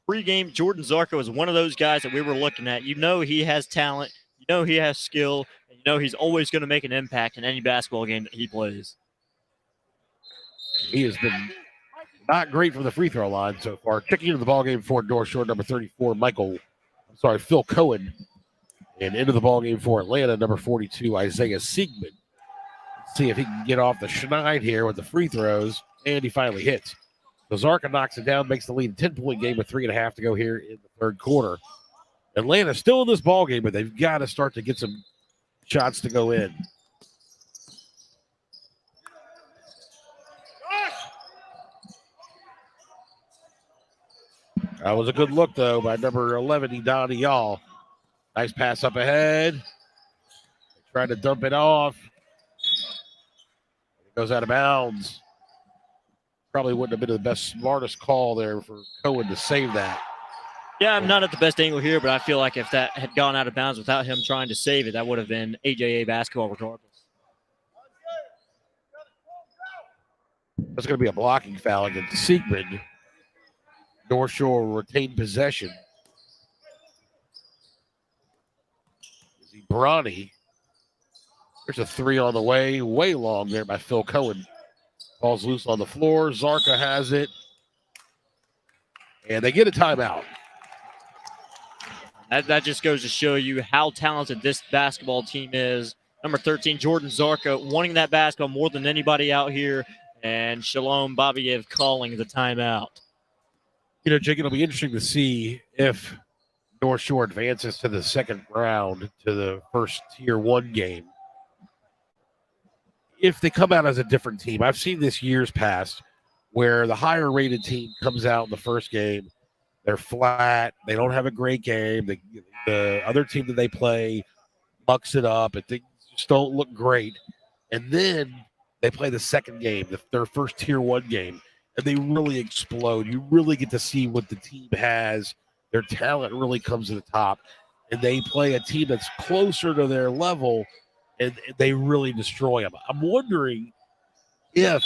Pre-game, Jordan Zarko is one of those guys that we were looking at. You know he has talent. You know he has skill. And you know he's always going to make an impact in any basketball game that he plays. He has been not great from the free throw line so far. Checking into the ballgame for North Shore, number 34, Phil Cohen. And into the ballgame for Atlanta, number 42, Isaiah Siegman. Let's see if he can get off the schneid here with the free throws. And he finally hits. So Zarka knocks it down, makes the lead a 10-point game with 3.5 to go here in the third quarter. Atlanta's still in this ballgame, but they've got to start to get some shots to go in. That was a good look, though, by number 11, Idani Yall. Nice pass up ahead. Trying to dump it off. It goes out of bounds. Probably wouldn't have been the best, smartest call there for Cohen to save that. Yeah, I'm not at the best angle here, but I feel like if that had gone out of bounds without him trying to save it, that would have been AJA basketball regardless. That's going to be a blocking foul against Siegman. North Shore retained possession. Bronny. There's a three on the way long there by Phil Cohen. Ball's loose on the floor. Zarka has it. And they get a timeout. That just goes to show you how talented this basketball team is. Number 13, Jordan Zarka, wanting that basketball more than anybody out here. And Shalom Babiev calling the timeout. You know, Jake, it'll be interesting to see if North Shore advances to the second round to the first Tier 1 game. If they come out as a different team, I've seen this years past where the higher rated team comes out in the first game, they're flat, they don't have a great game, the other team that they play mucks it up, and things just don't look great. And then they play the second game, their first Tier 1 game, and they really explode. You really get to see what the team has. Their talent really comes to the top, and they play a team that's closer to their level, and they really destroy them. I'm wondering if,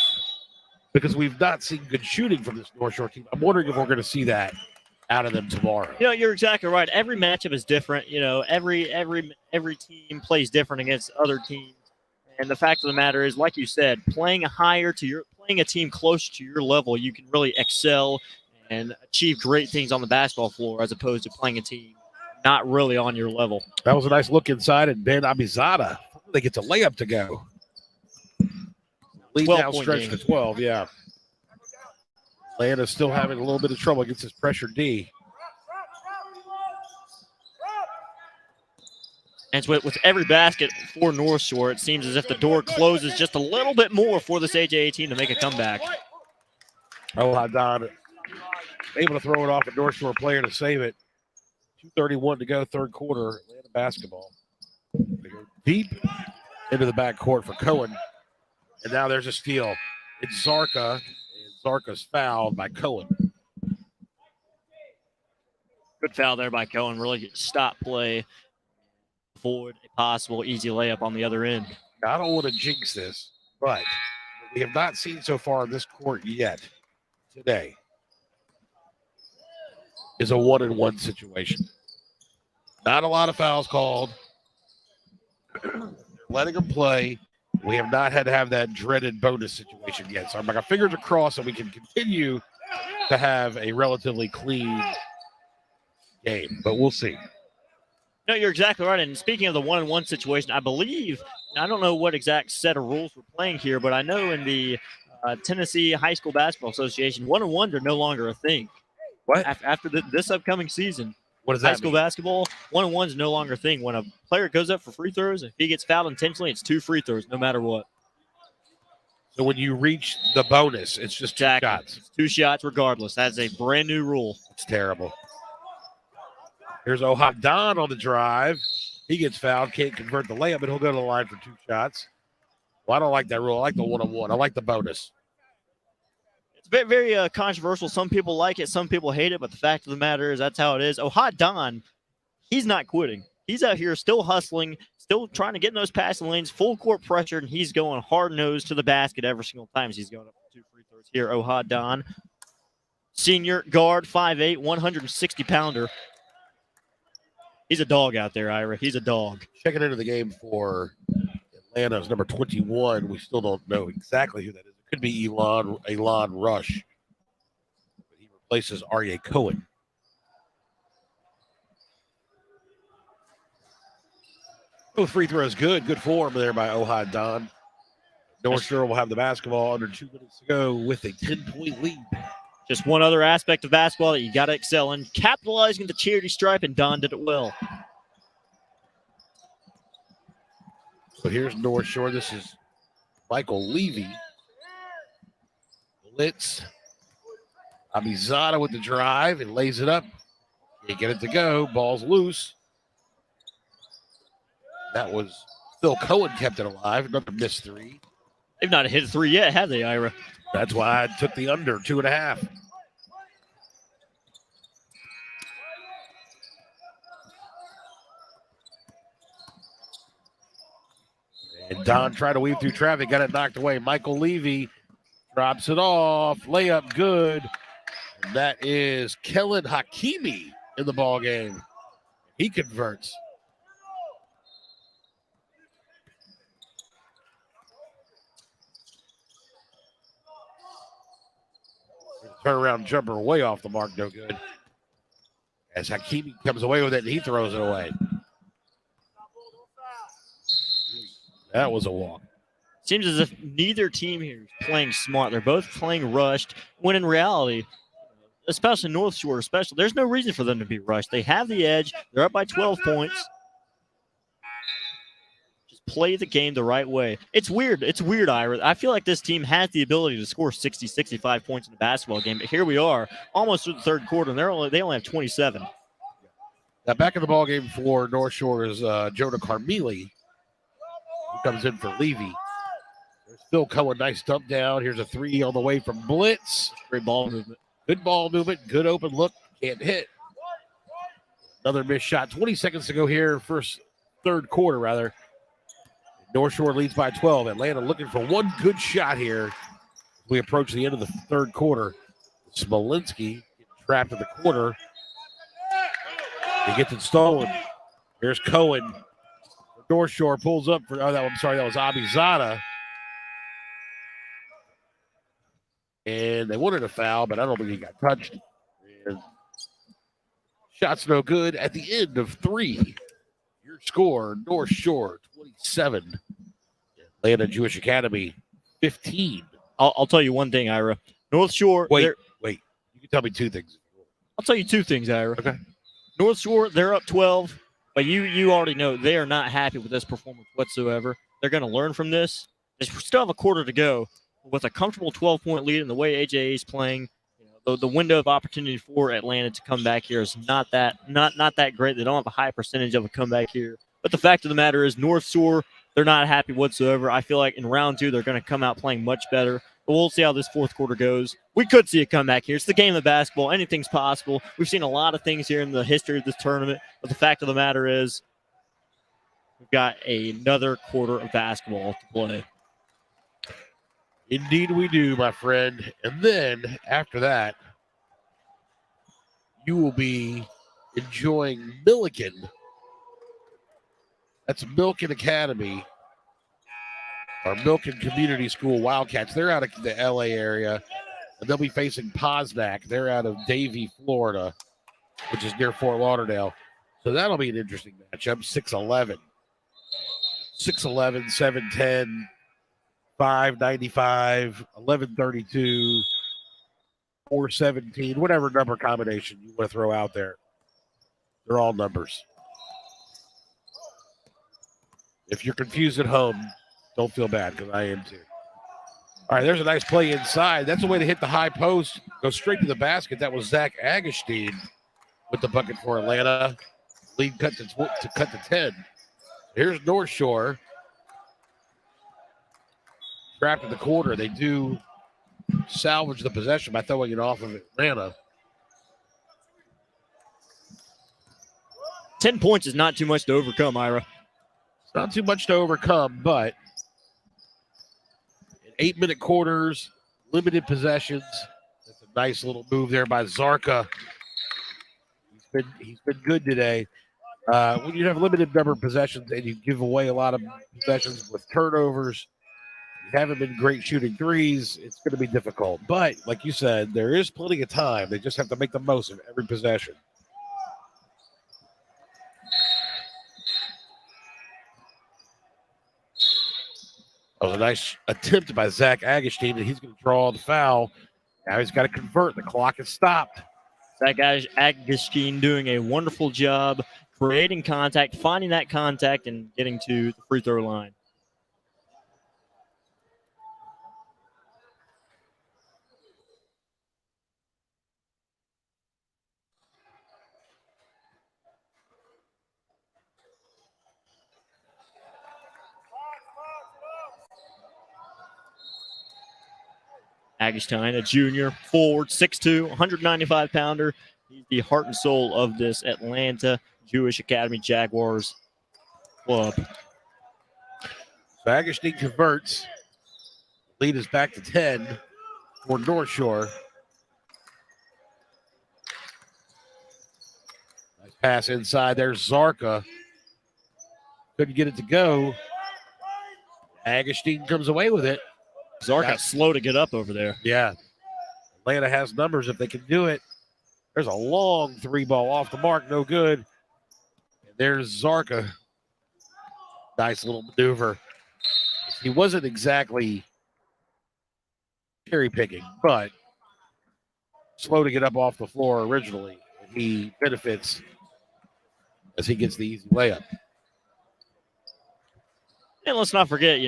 because we've not seen good shooting from this North Shore team, I'm wondering if we're going to see that out of them tomorrow. You know, you're exactly right. Every matchup is different. You know, every team plays different against other teams. And the fact of the matter is, like you said, playing a team closer to your level, you can really excel and achieve great things on the basketball floor as opposed to playing a team not really on your level. That was a nice look inside, and Ben Abizada, they get a layup to go. Lead now stretched to 12, yeah. Atlanta's still having a little bit of trouble against this pressure D. And with every basket for North Shore, it seems as if the door closes just a little bit more for this AJA team to make a comeback. Oh, Haddad able to throw it off a North Shore player to save it. 2:31 to go, third quarter. Atlanta basketball. They go deep into the backcourt for Cohen. And now there's a steal. It's Zarka. And Zarka's fouled by Cohen. Good foul there by Cohen. Really stop play. Avoid a possible easy layup on the other end. Now, I don't want to jinx this, but what we have not seen so far in this court yet today is a 1-on-1 situation. Not a lot of fouls called. Letting them play. We have not had to have that dreaded bonus situation yet. So I'm like, our fingers are crossed so we can continue to have a relatively clean game, but we'll see. No, you're exactly right. And speaking of the 1-on-1 situation, I believe, I don't know what exact set of rules we're playing here, but I know in the Tennessee High School Basketball Association, 1-on-1s are no longer a thing. What? After this upcoming season, What does that high school mean? basketball, 1-on-1 is no longer a thing. When a player goes up for free throws, if he gets fouled intentionally, it's 2 free throws, no matter what. So when you reach the bonus, it's just 2 shots. It's 2 shots regardless. That's a brand new rule. It's terrible. Here's Ohadan on the drive. He gets fouled, can't convert the layup, but he'll go to the line for 2 shots. Well, I don't like that rule. I like the 1-on-1. I like the bonus. Very, very controversial. Some people like it, some people hate it, but the fact of the matter is that's how it is. Ohad Don, he's not quitting. He's out here still hustling, still trying to get in those passing lanes, full court pressure, and he's going hard nosed to the basket every single time. He's going up 2 free throws here. Ohad Don, senior guard, 5'8", 160-pounder. He's a dog out there, Ira. He's a dog. Checking into the game for Atlanta's number 21. We still don't know exactly who that is. It could be Elon Rush. But he replaces Aryeh Cohen. Both free throws good. Good form there by Ohad Don. North Shore will have the basketball under 2 minutes to go with a 10-point lead. Just one other aspect of basketball that you got to excel in, capitalizing the charity stripe, and Don did it well. So here's North Shore. This is Michael Levy. Blitz. Abizada with the drive and lays it up. Can't get it to go. Ball's loose. That was Phil Cohen kept it alive. Another missed three. They've not hit a three yet, have they, Ira? That's why I took the under 2.5. And Don tried to weave through traffic, got it knocked away. Michael Levy drops it off. Layup good. And that is Kellen Hakimi in the ball game. He converts. Turnaround jumper way off the mark, no good. As Hakimi comes away with it, and he throws it away. That was a walk. Seems as if neither team here is playing smart. They're both playing rushed, when in reality, especially North Shore, there's no reason for them to be rushed. They have the edge. They're up by 12 points. Just play the game the right way. It's weird. It's weird, Ira. I feel like this team has the ability to score 60, 65 points in a basketball game, but here we are, almost through the third quarter, and they only have 27. Now back in the ball game for North Shore is Jonah Carmeli, who comes in for Levy. There's Phil Cohen, nice dump down. Here's a three on the way from Blitz. Great ball movement. Good ball movement, good open look, can't hit. Another missed shot. 20 seconds to go here, third quarter rather. North Shore leads by 12. Atlanta looking for one good shot here. We approach the end of the third quarter. Smolinski trapped in the corner. He gets it stolen. Here's Cohen. North Shore pulls up for, that was Abizada. And they wanted a foul, but I don't think he got touched. And shot's no good at the end of 3. Your score, North Shore 27. Atlanta Jewish Academy 15. I'll tell you one thing, Ira. North Shore. Wait. You can tell me 2 things. I'll tell you 2 things, Ira. Okay. North Shore, they're up 12, but you already know they are not happy with this performance whatsoever. They're going to learn from this. They still have a quarter to go. With a comfortable 12-point lead and the way AJA is playing, the window of opportunity for Atlanta to come back here is not that great. They don't have a high percentage of a comeback here. But the fact of the matter is North Shore, they're not happy whatsoever. I feel like in round 2, they're going to come out playing much better. But we'll see how this fourth quarter goes. We could see a comeback here. It's the game of basketball. Anything's possible. We've seen a lot of things here in the history of this tournament. But the fact of the matter is we've got another quarter of basketball to play. Indeed we do, my friend. And then after that, you will be enjoying Milliken. That's Milliken Academy, or Milliken Community School Wildcats. They're out of the LA area, and they'll be facing Posnack. They're out of Davie, Florida, which is near Fort Lauderdale. So that'll be an interesting matchup. 6'11", 7'10", 595, 1132, 417, whatever number combination you want to throw out there. They're all numbers. If you're confused at home, don't feel bad, because I am too. All right, there's a nice play inside. That's a way to hit the high post, go straight to the basket. That was Zach Agustin with the bucket for Atlanta. Lead cut to 10. Here's North Shore. Trapped in the corner. They do salvage the possession by throwing it off of Atlanta. 10 points is not too much to overcome, Ira. It's not too much to overcome, but in 8-minute quarters, limited possessions. That's a nice little move there by Zarka. He's been good today. When you have limited number of possessions and you give away a lot of possessions with turnovers, you haven't been great shooting threes, it's going to be difficult. But like you said, there is plenty of time. They just have to make the most of every possession. That was a nice attempt by Zach Agustin, and he's going to draw the foul. Now he's got to convert. The clock is stopped. Zach Agustin doing a wonderful job creating contact, finding that contact, and getting to the free throw line. Agustin, a junior, forward, 6'2", 195-pounder. He's the heart and soul of this Atlanta Jewish Academy Jaguars club. So Agustin converts. Lead is back to 10 for North Shore. Nice pass inside. There's Zarka. Couldn't get it to go. Agustin comes away with it. Zarka slow to get up over there. Yeah. Atlanta has numbers if they can do it. There's a long three ball off the mark. No good. And there's Zarka. Nice little maneuver. He wasn't exactly cherry picking, but slow to get up off the floor originally. He benefits as he gets the easy layup. And let's not forget,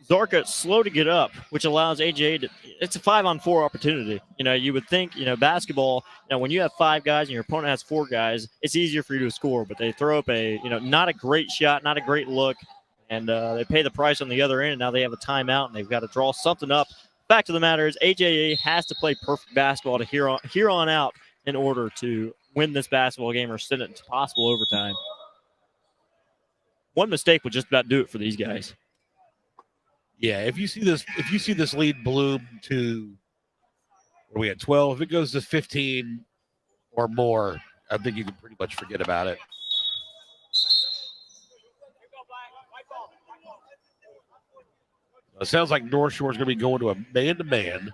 Zarka slow to get up, which allows AJ to. It's a 5-on-4 opportunity. You would think, basketball. When you have 5 guys and your opponent has 4 guys, it's easier for you to score. But they throw up a, not a great shot, not a great look, and they pay the price on the other end. And now they have a timeout and they've got to draw something up. Fact of the matter is, AJA has to play perfect basketball to here on out in order to win this basketball game or send it into possible overtime. One mistake would just about do it for these guys. Yeah, if you see this lead bloom to where we at 12, if it goes to 15 or more, I think you can pretty much forget about it. It sounds like North Shore is going to be going to a man-to-man.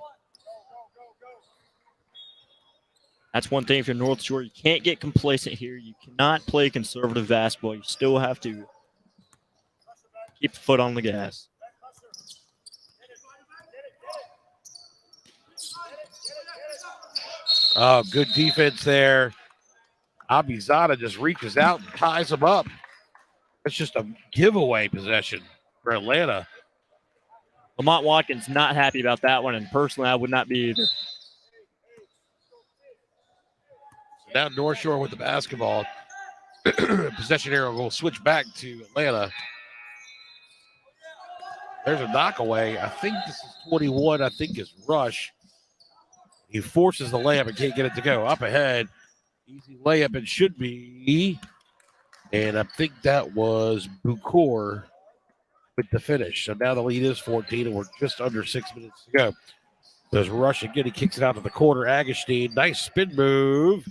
That's one thing for North Shore. You can't get complacent here. You cannot play conservative basketball. You still have to keep the foot on the gas. Oh, good defense there. Abizada just reaches out and ties him up. It's just a giveaway possession for Atlanta. Lamont Watkins not happy about that one, and personally, I would not be either. Now North Shore with the basketball. Possession arrow will switch back to Atlanta. There's a knockaway. I think this is 21. I think it's Rush. He forces the layup and can't get it to go. Up ahead. Easy layup it should be. And I think that was Bucor with the finish. So now the lead is 14, and we're just under 6 minutes to go. There's Rush again. He kicks it out to the corner. Agustin, nice spin move.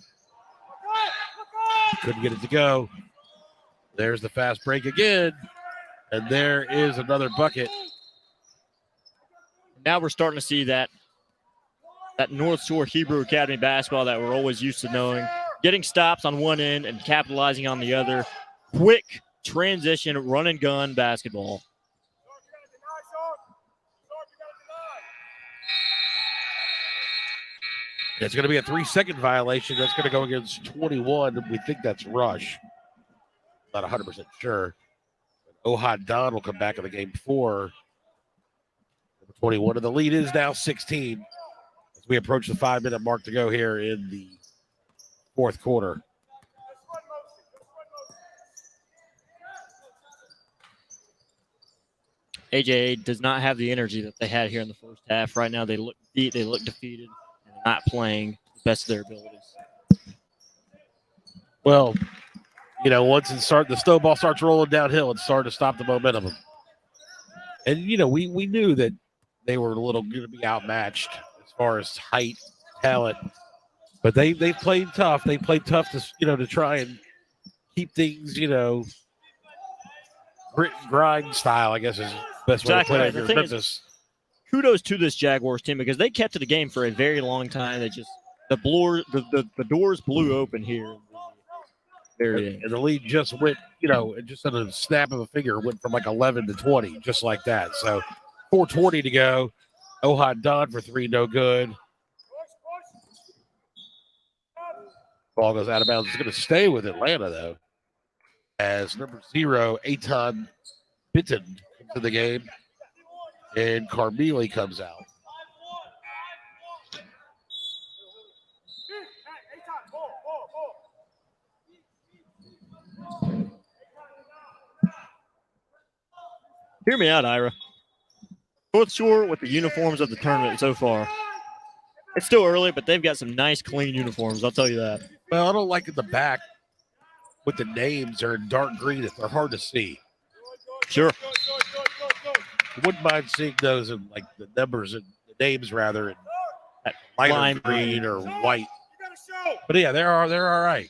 Couldn't get it to go. There's the fast break again. And there is another bucket. Now we're starting to see that North Shore Hebrew Academy basketball that we're always used to knowing. Getting stops on one end and capitalizing on the other. Quick transition, run and gun basketball. It's going to be a 3-second violation. That's going to go against 21. We think that's Rush. Not 100% sure. Ohad Don will come back in the game for 21. And the lead is now 16 as we approach the 5-minute mark to go here in the fourth quarter. AJA does not have the energy that they had here in the first half. Right now, they look beat, they look defeated, and they're not playing the best of their abilities. Well, once the snowball starts rolling downhill, it's starting to stop the momentum. And we knew that they were going to be outmatched as far as height, talent, but they played tough. They played tough to try and keep things grit and grind style, I guess is the best way to put it. The thing is, kudos to this Jaguars team because they kept to the game for a very long time. They just the doors blew open here. And the lead just went, just at a snap of a finger, went from like 11 to 20, just like that. So 4:20 to go. Ohad Don for 3, no good. Ball goes out of bounds. It's going to stay with Atlanta, though, as number 0, Aton Bitton, comes to the game, and Carmeli comes out. Hear me out, Ira. North Shore with the uniforms of the tournament so far. It's still early, but they've got some nice, clean uniforms. I'll tell you that. Well, I don't like in the back with the names. They're in dark green. They're hard to see. Sure. I wouldn't mind seeing those in like the numbers and the names rather in lighter Lime green or white. But yeah, they're all right.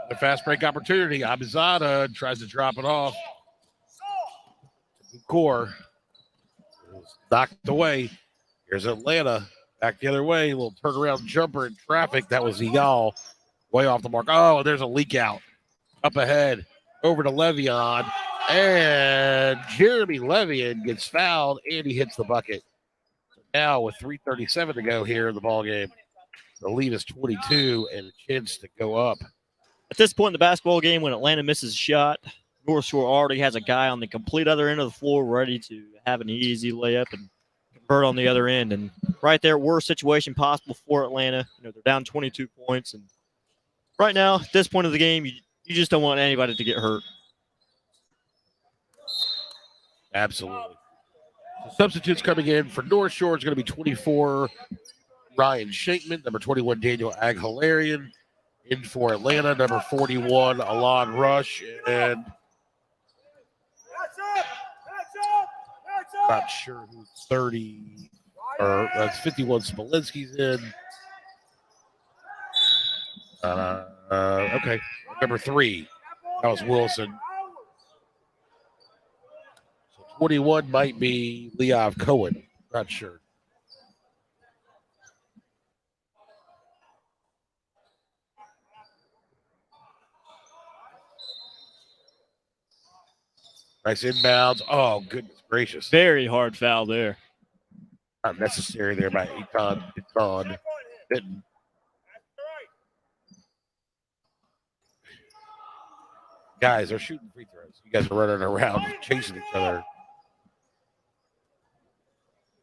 The fast break opportunity. Abizada tries to drop it off. Core knocked away. Here's Atlanta back the other way. A little turnaround jumper in traffic. That was Egal way off the mark. Oh, there's a leak out up ahead over to Le'Veon. And Jeremy Le'Veon gets fouled and he hits the bucket. Now with 3:37 to go here in the ball game, the lead is 22 and a chance to go up. At this point in the basketball game, when Atlanta misses a shot, North Shore already has a guy on the complete other end of the floor ready to have an easy layup and convert on the other end. And right there, worst situation possible for Atlanta. They're down 22 points. And right now, at this point of the game, you just don't want anybody to get hurt. Absolutely. So substitutes coming in for North Shore is going to be 24, Ryan Shankman, number 21, Daniel Aghalarian. In for Atlanta, number 41, Alon Rush, and not sure who 30 or that's 51 Smolinski's in. Okay, number 3, that was Wilson. So 21 might be Leov Cohen, not sure. Nice inbounds. Oh, goodness gracious. Very hard foul there. Not necessary there by Aton Bitton. Guys, they're shooting free throws. You guys are running around chasing each other.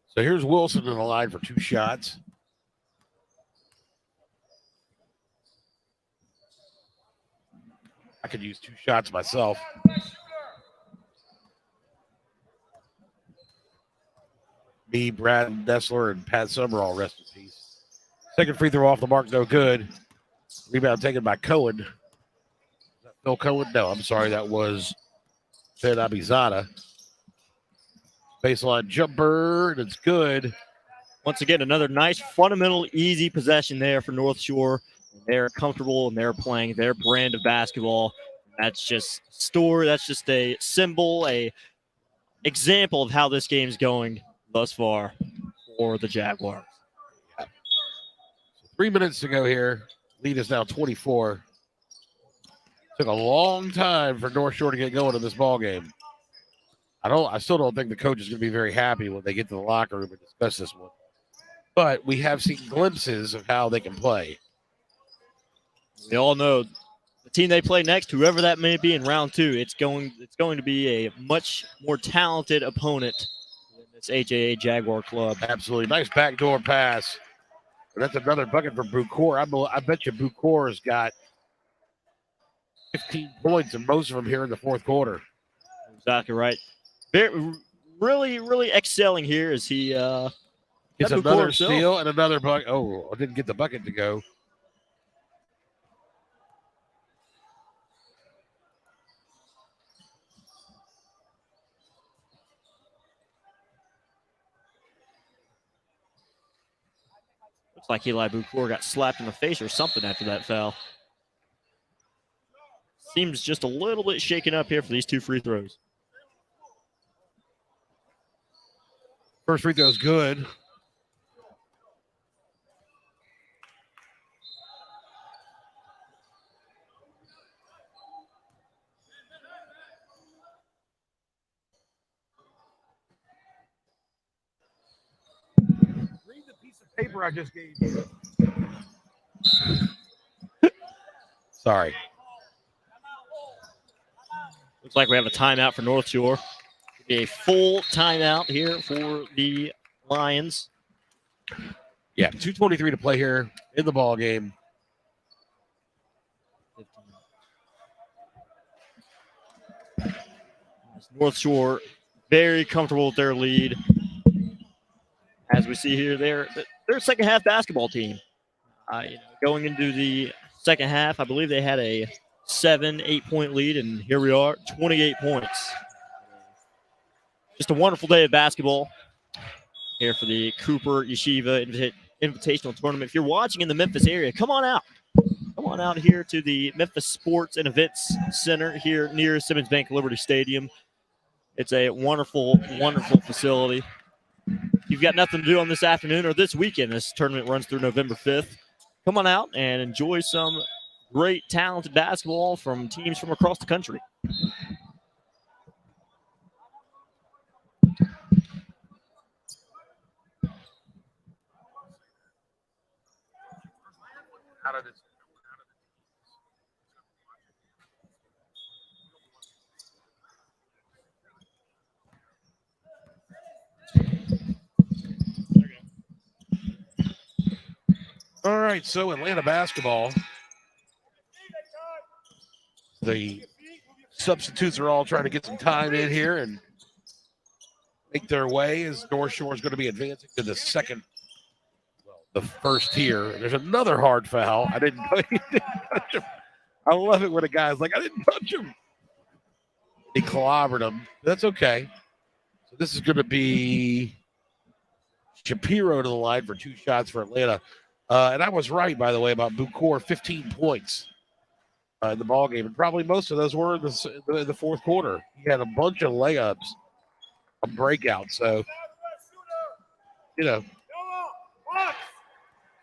So here's Wilson in the line for 2 shots. I could use 2 shots myself. Me, Brad Nessler, and Pat Summerall, rest in peace. Second free throw off the mark, no good. Rebound taken by Cohen. Is that Phil Cohen? No, I'm sorry. That was Ben Abizada. Baseline jumper, and it's good. Once again, another nice, fundamental, easy possession there for North Shore. They're comfortable, and they're playing their brand of basketball. That's just That's just a symbol, a example of how this game's going thus far for the Jaguars. So 3 minutes to go here. Lead is now 24. Took a long time for North Shore to get going in this ball game. I still don't think the coach is going to be very happy when they get to the locker room and discuss this one. But we have seen glimpses of how they can play. We all know the team they play next, whoever that may be in round 2, it's going to be a much more talented opponent than this HAA Jaguar club. Absolutely. Nice backdoor pass And that's another bucket for Bucor. I bet you Bucor's got 15 points, and most of them here in the fourth quarter. Exactly right. Really, really excelling here as he Gets Bucor another himself. steal and another bucket. Oh, I didn't get the bucket to go. Looks like Eli Bucor got slapped in the face or something after that foul. Seems just a little bit shaken up here for these two free throws. First free throw is good. Read the piece of paper I just gave you. Sorry. Looks like we have a timeout for North Shore. A full timeout here for the Lions. Yeah, 2:23 to play here in the ball game. North Shore very comfortable with their lead. As we see here, they're a second half basketball team. Going into the second half, I believe they had a 7-8 point lead, and here we are, 28 points. Just a wonderful day of basketball here for the Cooper Yeshiva Invitational Tournament. If you're watching in the Memphis area, come on out. Come on out here to the Memphis Sports and Events Center here near Simmons Bank Liberty Stadium. It's a wonderful, wonderful facility. If you've got nothing to do on this afternoon or this weekend, this tournament runs through November 5th. Come on out and enjoy some great, talented basketball from teams from across the country. Out of this. All right, so Atlanta basketball. The substitutes are all trying to get some time in here and make their way as North Shore is going to be advancing to the first tier. There's another hard foul. I didn't touch him. I love it when a guy's like, I didn't touch him. He clobbered him. That's okay. So this is going to be Shapiro to the line for 2 shots for Atlanta. And I was right, by the way, about Bucor, 15 points in the ball game, and probably most of those were in the fourth quarter. He had a bunch of layups, a breakout. So,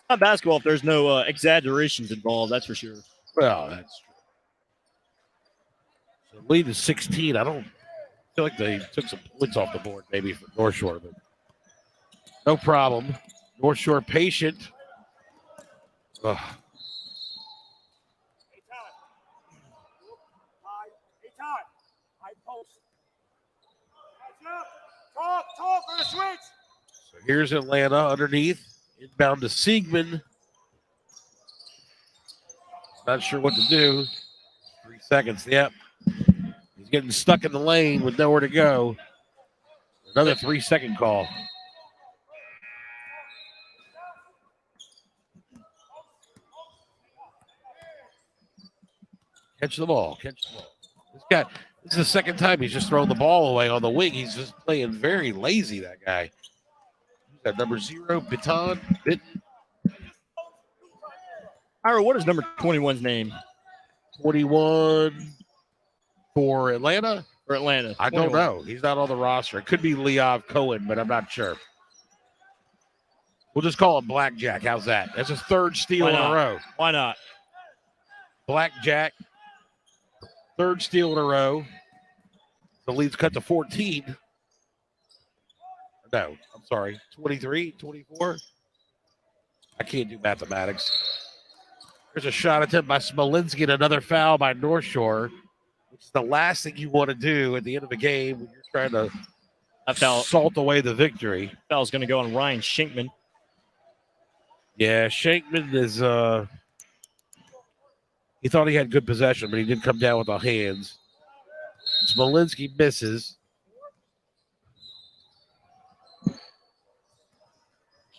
Not basketball if there's no exaggerations involved, that's for sure. Well, that's true. So lead is 16. I don't feel like they took some points off the board, maybe for North Shore, but no problem. North Shore patient. Ugh. Talk on the switch. So here's Atlanta underneath. Inbound to Siegman. Not sure what to do. 3 seconds. Yep. He's getting stuck in the lane with nowhere to go. Another 3-second call. Catch the ball. This is the second time he's just thrown the ball away on the wing. He's just playing very lazy, that guy. He's got number 0, Bitten. Ira, what is number 21's name? 21 for Atlanta? For Atlanta. I 21. don't know. He's not on the roster. It could be Leov Cohen, but I'm not sure. We'll just call him Blackjack. How's that? That's his 3rd steal in a row. Why not? Blackjack, 3rd steal in a row. The lead's cut to 14. No, I'm sorry. 23, 24. I can't do mathematics. There's a shot attempt by Smolinski and another foul by North Shore, which is the last thing you want to do at the end of a game when you're trying to salt away the victory. Foul's going to go on Ryan Shinkman. Yeah, Shankman is he thought he had good possession, but he did come down with the hands. Smolinski misses.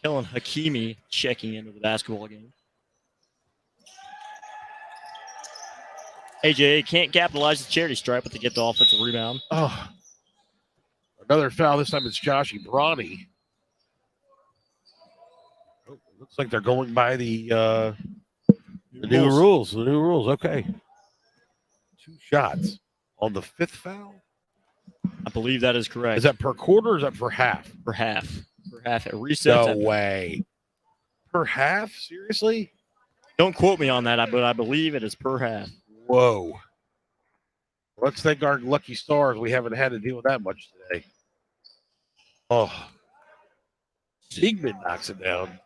Kellen Hakimi checking into the basketball game. AJ can't capitalize the charity stripe, but they get the offensive rebound. Oh, another foul. This time it's Joshy Brawny. Oh, looks like they're going by the new rules. The new rules. Okay. 2 shots on the 5th foul. I believe that is correct. Is that per quarter or is that per half? Per half? Per half at resets. No way. Per half? Seriously? Don't quote me on that, but I believe it is per half. Whoa. Let's thank our lucky stars we haven't had to deal with that much today. Oh. Siegman knocks it down.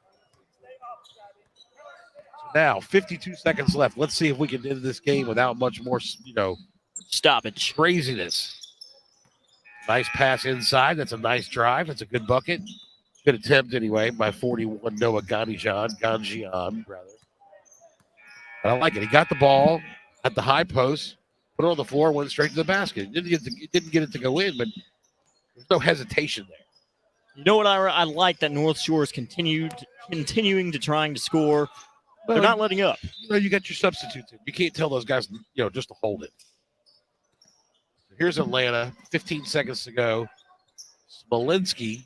So now, 52 seconds left. Let's see if we can end this game without much more, stoppage. Craziness. Nice pass inside. That's a nice drive. That's a good bucket. Good attempt anyway by 41 Noah Ganjian, rather. But I like it. He got the ball at the high post, put it on the floor, went straight to the basket. Didn't get it to go in, but there's no hesitation there. You know what I like that North Shore is continuing to trying to score. Well, they're not letting up. You got your substitutes in. You can't tell those guys, just to hold it. Here's Atlanta, 15 seconds to go. Smolinski.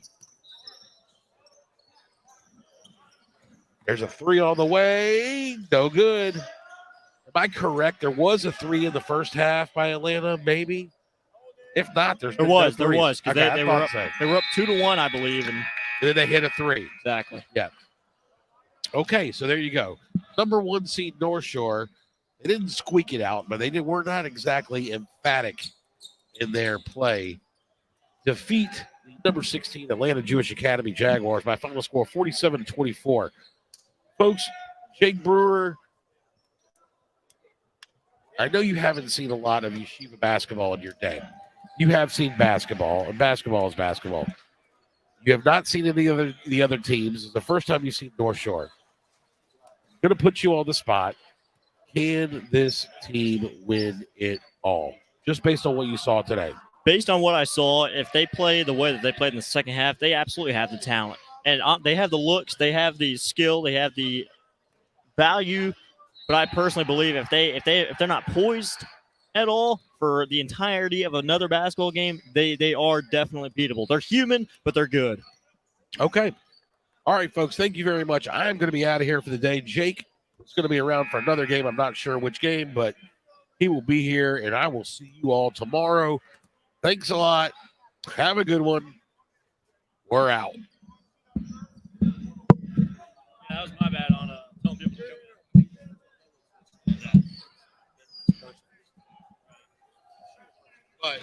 There's a 3 on the way. No good. Am I correct? There was a 3 in the first half by Atlanta, maybe? If not, there was. Because Okay, they were up 2-1, I believe. And then they hit a 3. Exactly. Yeah. Okay, so there you go. Number 1 seed North Shore. They didn't squeak it out, but were not exactly emphatic in their play. Defeat the number 16 Atlanta Jewish Academy Jaguars by final score 47-24. Folks, Jake Brewer, I know you haven't seen a lot of yeshiva basketball in your day. You have seen basketball, and basketball is basketball. You have not seen any of the other teams. It's the first time you've seen North Shore. I'm going to put you on the spot. Can this team win it all? Just based on what you saw today. Based on what I saw, if they play the way that they played in the second half, they absolutely have the talent. And they have the looks, they have the skill, they have the value. But I personally believe if they're not poised at all for the entirety of another basketball game, they are definitely beatable. They're human, but they're good. Okay. All right, folks. Thank you very much. I'm going to be out of here for the day. Jake is going to be around for another game. I'm not sure which game, but he will be here, and I will see you all tomorrow. Thanks a lot. Have a good one. We're out. That was my bad on telling people to But